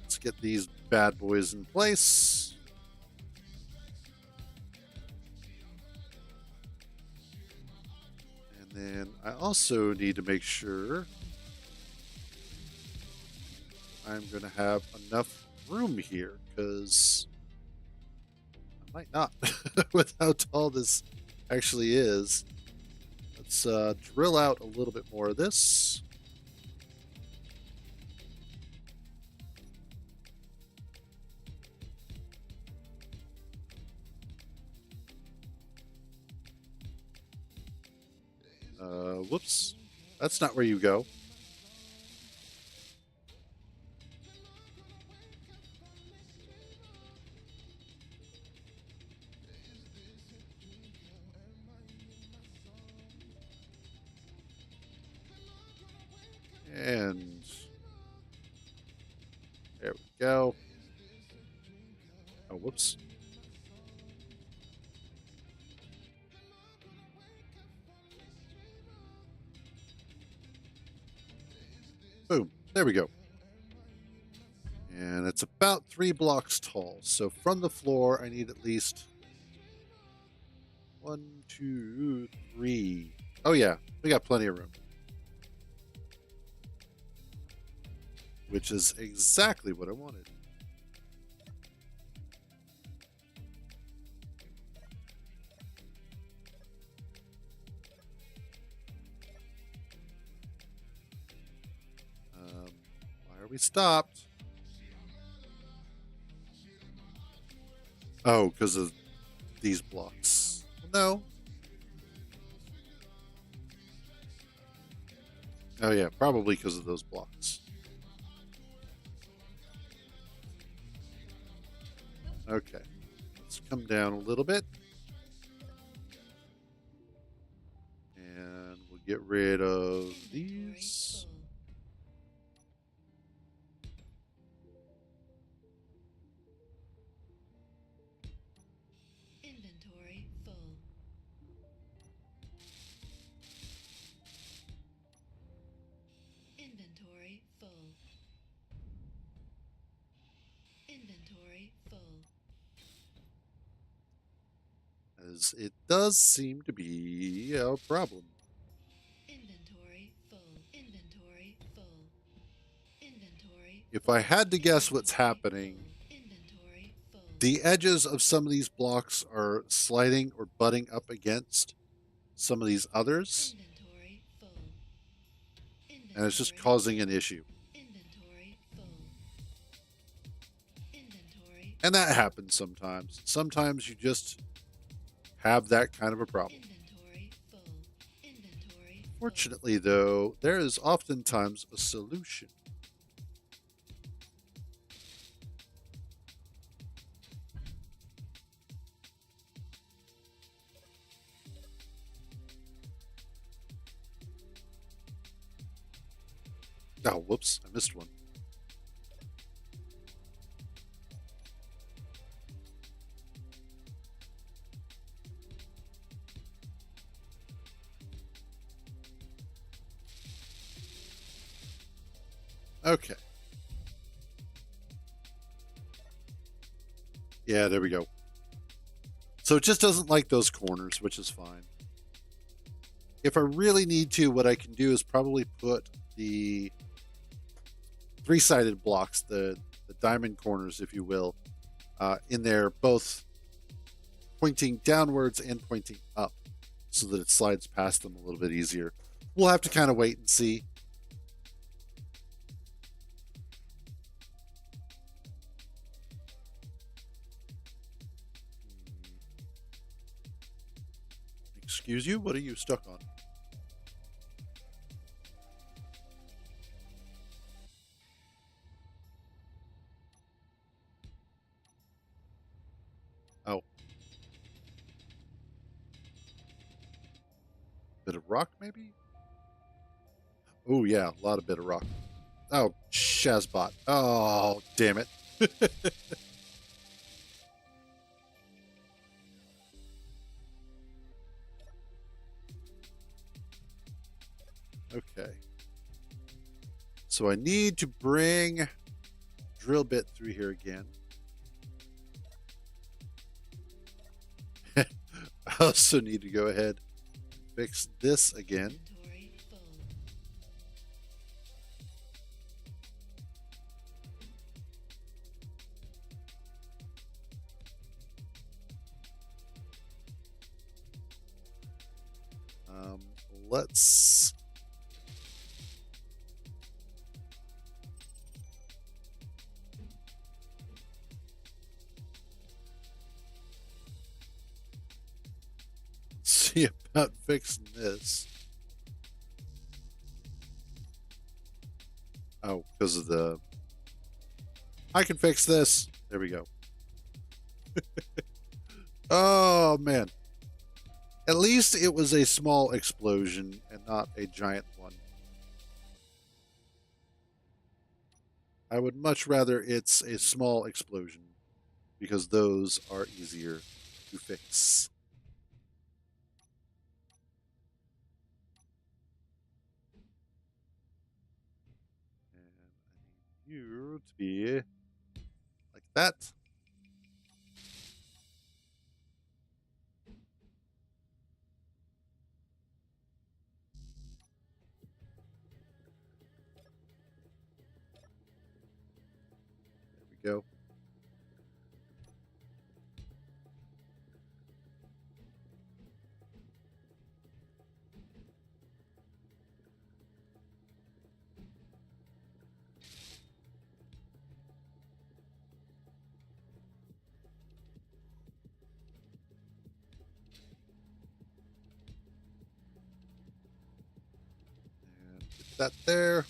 Let's get these bad boys in place. And then I also need to make sure I'm going to have enough room here, because I might not with how tall this actually is. Let's drill out a little bit more of this. Whoops. That's not where you go. And there we go. Oh, whoops. Boom. There we go. And it's about 3 blocks tall. So from the floor, I need at least 1, 2, 3. Oh, yeah. We got plenty of room. Which is exactly what I wanted. Why are we stopped? Oh, because of these blocks. No. Oh, yeah, probably because of those blocks. Okay, let's come down a little bit. And we'll get rid of these. Inventory full. Inventory full. as it does seem to be a problem. Inventory full. Inventory full. Inventory. If I had to guess what's happening, Inventory full. the edges of some of these blocks are sliding or butting up against some of these others, Inventory full. and it's just causing an issue. Inventory full. Inventory. And that happens sometimes. Sometimes you just have that kind of a problem. Inventory full. Inventory. Fortunately, though, there is oftentimes a solution. Oh, whoops, I missed one. Okay. Yeah, there we go. So it just doesn't like those corners, which is fine. If I really need to, what I can do is probably put the three-sided blocks, the diamond corners, if you will, in there, both pointing downwards and pointing up, so that it slides past them a little bit easier. We'll have to kind of wait and see. Excuse you? What are you stuck on? Oh. Bit of rock, maybe? Oh, yeah, a lot of bit of rock. Oh, Shazbot. Oh, damn it. Okay. So I need to bring drill bit through here again. I also need to go ahead and fix this again. Inventory full. Let's see about fixing this. Oh, because of the... I can fix this. There we go. Oh, man. At least it was a small explosion and not a giant one. I would much rather it's a small explosion, because those are easier to fix. And I need you to be like that. There we go. And get that there.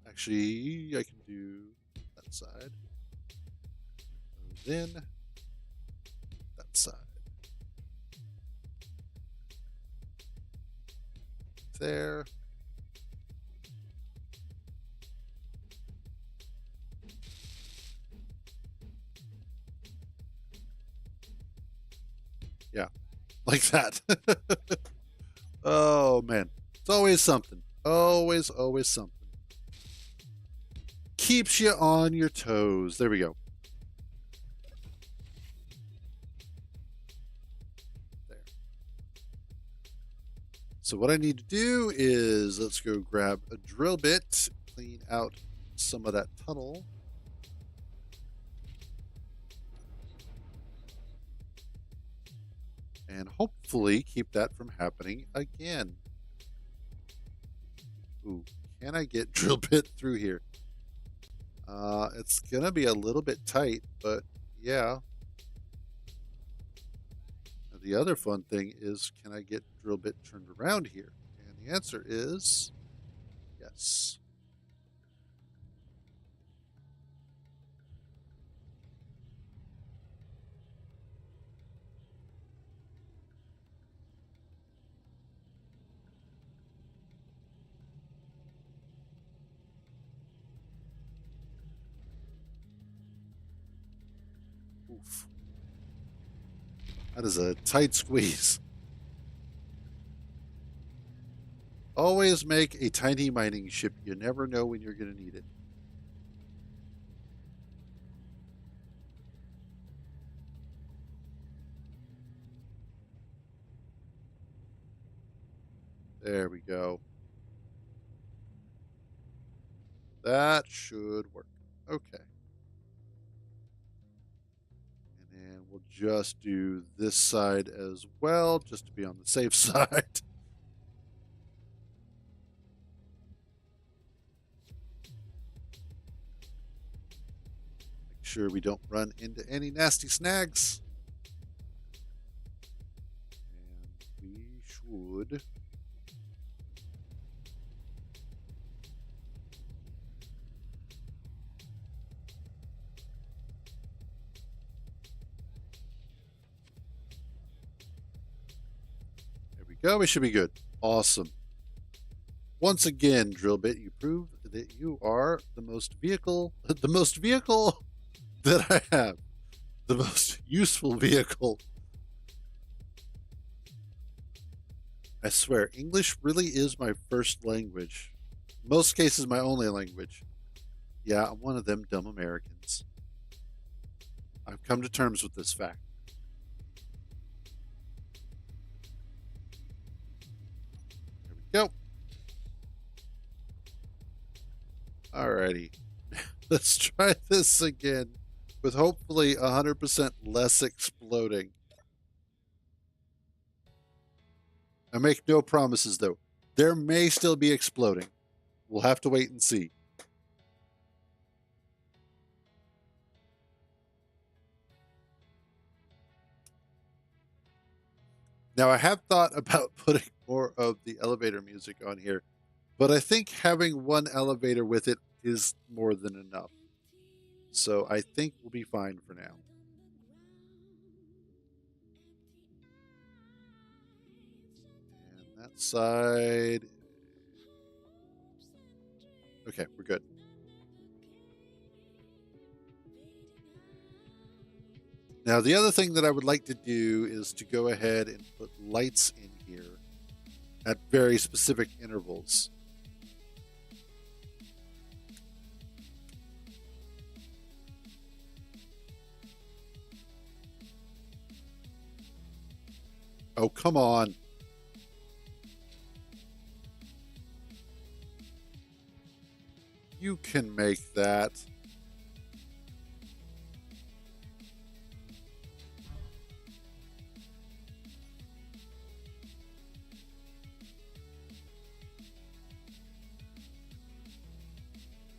Actually, I can do that side. Then there. Yeah, like that. Oh, man. It's always something. Always, always something. Keeps you on your toes. There we go. There. So what I need to do is let's go grab a drill bit, clean out some of that tunnel. And hopefully keep that from happening again. Ooh, can I get drill bit through here? It's gonna be a little bit tight, but yeah. The other fun thing is, can I get drill bit turned around here? And the answer is yes. Oof. That is a tight squeeze. Always make a tiny mining ship. You never know when you're going to need it. There we go. That should work. Okay. And then we'll just do this side as well, just to be on the safe side. Make sure we don't run into any nasty snags. And we should. There we go. We should be good. Awesome. Once again, drill bit, you prove that you are the most vehicle that I have, the most useful vehicle. I swear, English really is my first language. Most cases, my only language. Yeah, I'm one of them dumb Americans. I've come to terms with this fact. There we go. Alrighty. Let's try this again with hopefully 100% less exploding. I make no promises, though. There may still be exploding. We'll have to wait and see. Now, I have thought about putting more of the elevator music on here, but I think having one elevator with it is more than enough. So I think we'll be fine for now. And that side. Okay, we're good. Now, the other thing that I would like to do is to go ahead and put lights in here at very specific intervals. Oh, come on. You can make that.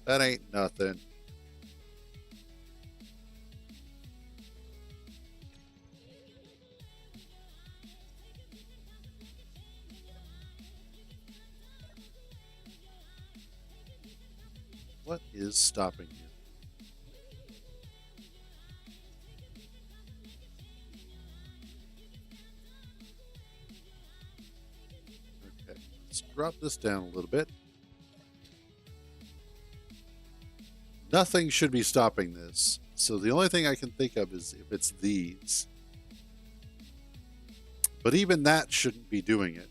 That ain't nothing. What is stopping you? Okay, let's drop this down a little bit. Nothing should be stopping this. So the only thing I can think of is if it's these. But even that shouldn't be doing it.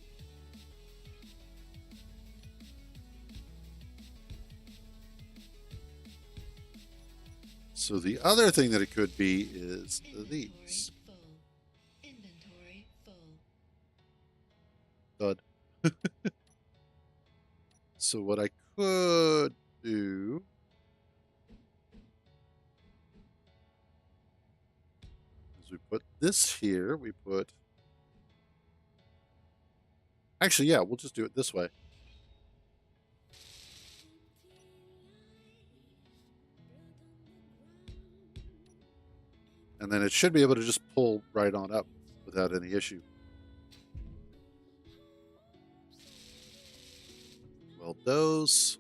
So the other thing that it could be is these. Full. Inventory full. Dud. So what I could do is we put this here. We put... Actually, yeah, we'll just do it this way. And then it should be able to just pull right on up without any issue. Weld those.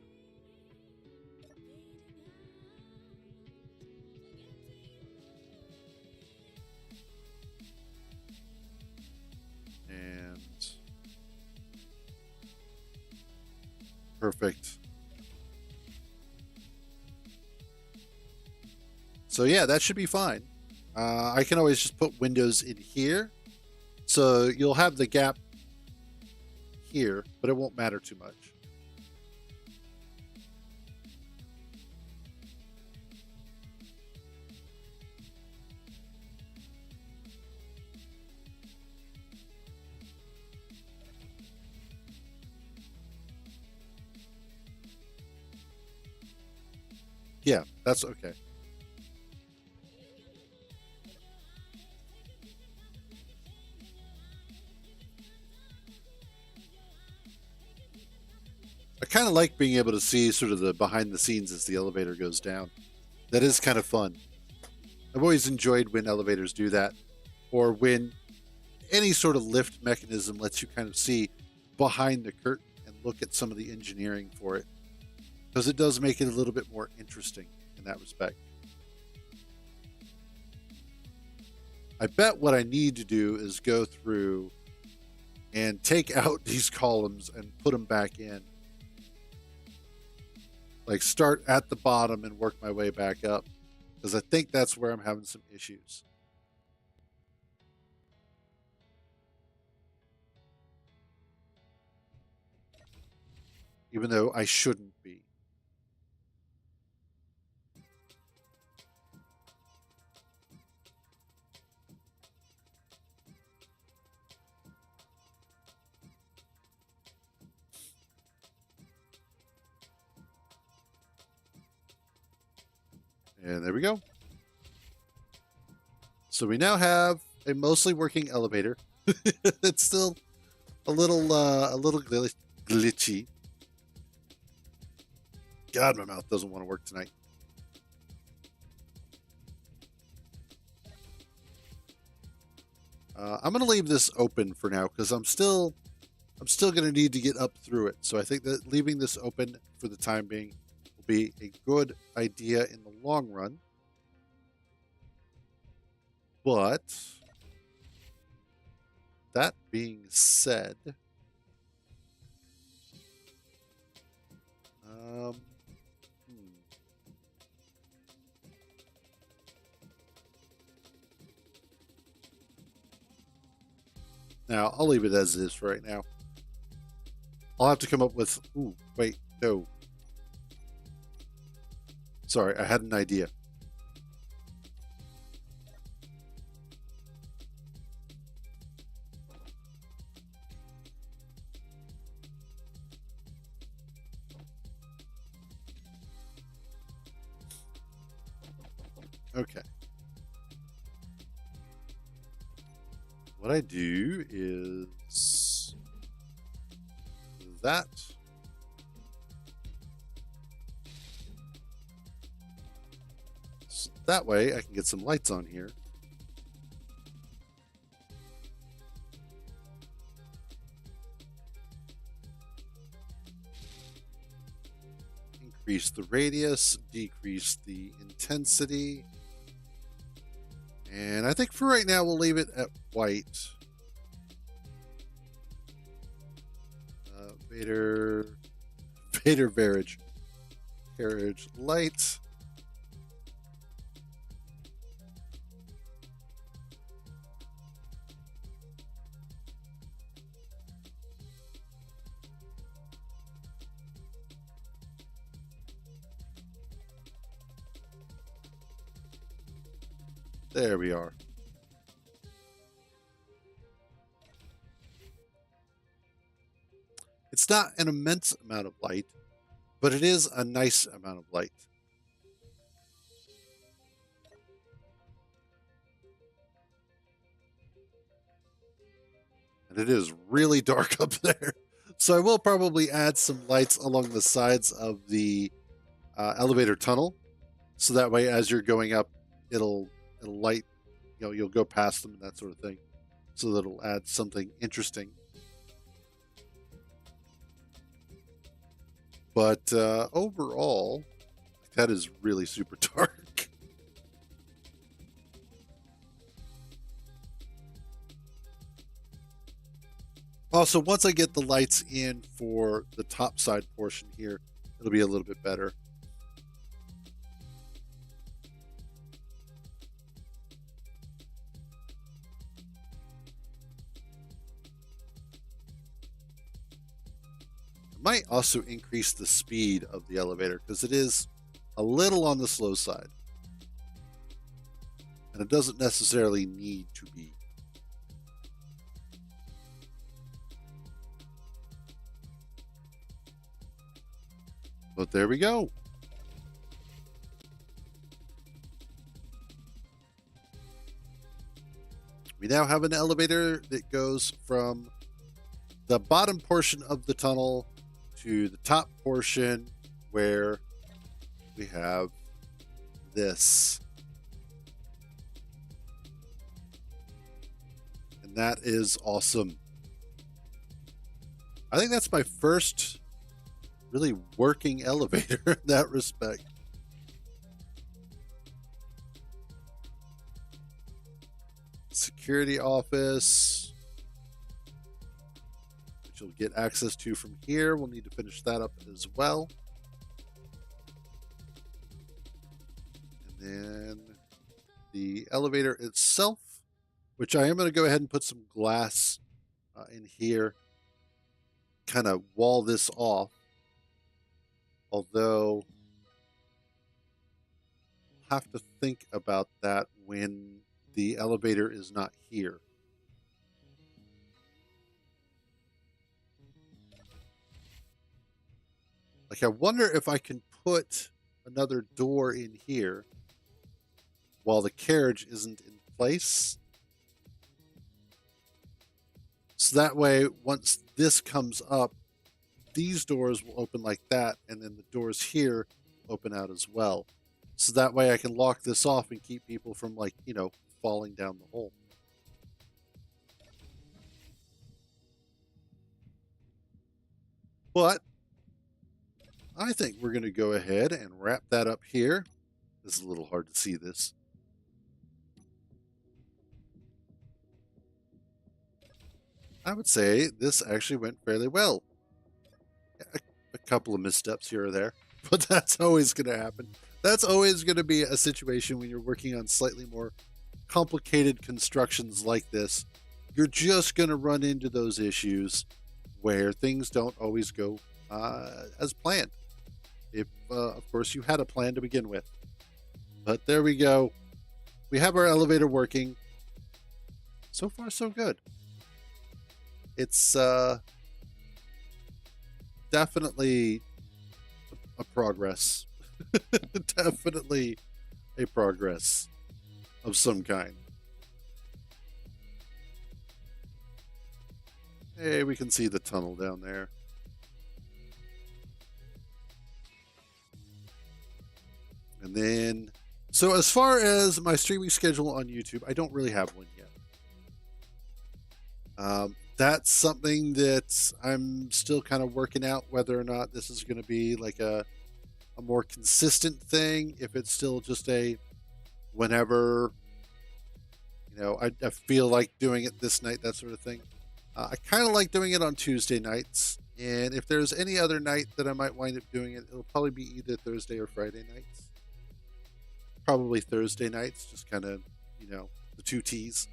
And perfect. So yeah, that should be fine. I can always just put windows in here. So you'll have the gap here, but it won't matter too much. Yeah, that's okay. I kind of like being able to see sort of the behind the scenes as the elevator goes down. That is kind of fun. I've always enjoyed when elevators do that, or when any sort of lift mechanism lets you kind of see behind the curtain and look at some of the engineering for it, because it does make it a little bit more interesting in that respect. I bet what I need to do is go through and take out these columns and put them back in. Like start at the bottom and work my way back up, because I think that's where I'm having some issues. Even though I shouldn't be. And there we go. So we now have a mostly working elevator. It's still a little glitchy. God, my mouth doesn't want to work tonight. I'm going to leave this open for now because I'm still going to need to get up through it. So I think that leaving this open for the time being will be a good idea in the long run. But that being said, now I'll leave it as it is for right now. I'll have to come up with, ooh, wait, no. Sorry, I had an idea. Okay. What I do is that. So that way I can get some lights on here. Increase the radius, decrease the intensity. And I think for right now, we'll leave it at white. Vader carriage light. There we are. It's not an immense amount of light, but it is a nice amount of light. And it is really dark up there. So I will probably add some lights along the sides of the elevator tunnel. So that way, as you're going up, it'll light, you'll go past them and that sort of thing. So that'll add something interesting. But overall, that is really super dark. Also, once I get the lights in for the top side portion here, it'll be a little bit better. Might also increase the speed of the elevator because it is a little on the slow side. And it doesn't necessarily need to be. But there we go. We now have an elevator that goes from the bottom portion of the tunnel to the top portion where we have this. And that is awesome. I think that's my first really working elevator in that respect. Security office, which you'll get access to from here. We'll need to finish that up as well. And then the elevator itself, which I am going to go ahead and put some glass in here, kind of wall this off. Although I'll have to think about that when the elevator is not here. Like, I wonder if I can put another door in here while the carriage isn't in place. So that way, once this comes up, these doors will open like that, and then the doors here open out as well. So that way I can lock this off and keep people from, like, falling down the hole. But I think we're going to go ahead and wrap that up here. This is a little hard to see this. I would say this actually went fairly well. A couple of missteps here or there, but that's always going to happen. That's always going to be a situation when you're working on slightly more complicated constructions like this. You're just going to run into those issues where things don't always go as planned. If, of course, you had a plan to begin with. But there we go. We have our elevator working. So far, so good. It's definitely a progress. Definitely a progress of some kind. Hey, we can see the tunnel down there. And then, so as far as my streaming schedule on YouTube, I don't really have one yet. That's something that I'm still kind of working out, whether or not this is going to be like a more consistent thing, if it's still just a whenever, I feel like doing it this night, that sort of thing. I kind of like doing it on Tuesday nights, And if there's any other night that I might wind up doing it, it'll probably be either Thursday or Friday nights. Probably Thursday nights, just kind of, the two T's.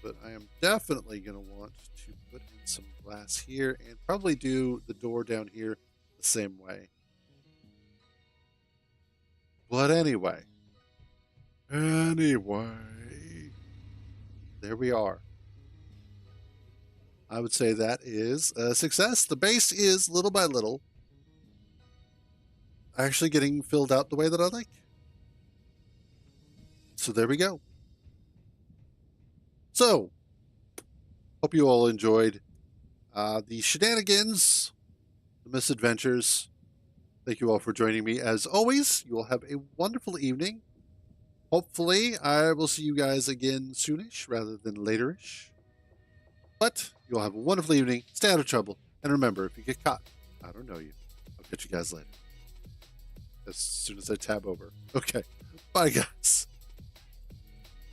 But I am definitely going to want to put in some glass here and probably do the door down here the same way. But anyway, there we are. I would say that is a success. The base is little by little actually getting filled out the way that I like. So there we go. So, hope you all enjoyed the shenanigans, the misadventures. Thank you all for joining me. As always, you will have a wonderful evening. Hopefully, I will see you guys again soonish rather than laterish. But you'll have a wonderful evening. Stay out of trouble. And remember, if you get caught, I don't know you. I'll catch you guys later. As soon as I tab over. Okay. Bye, guys.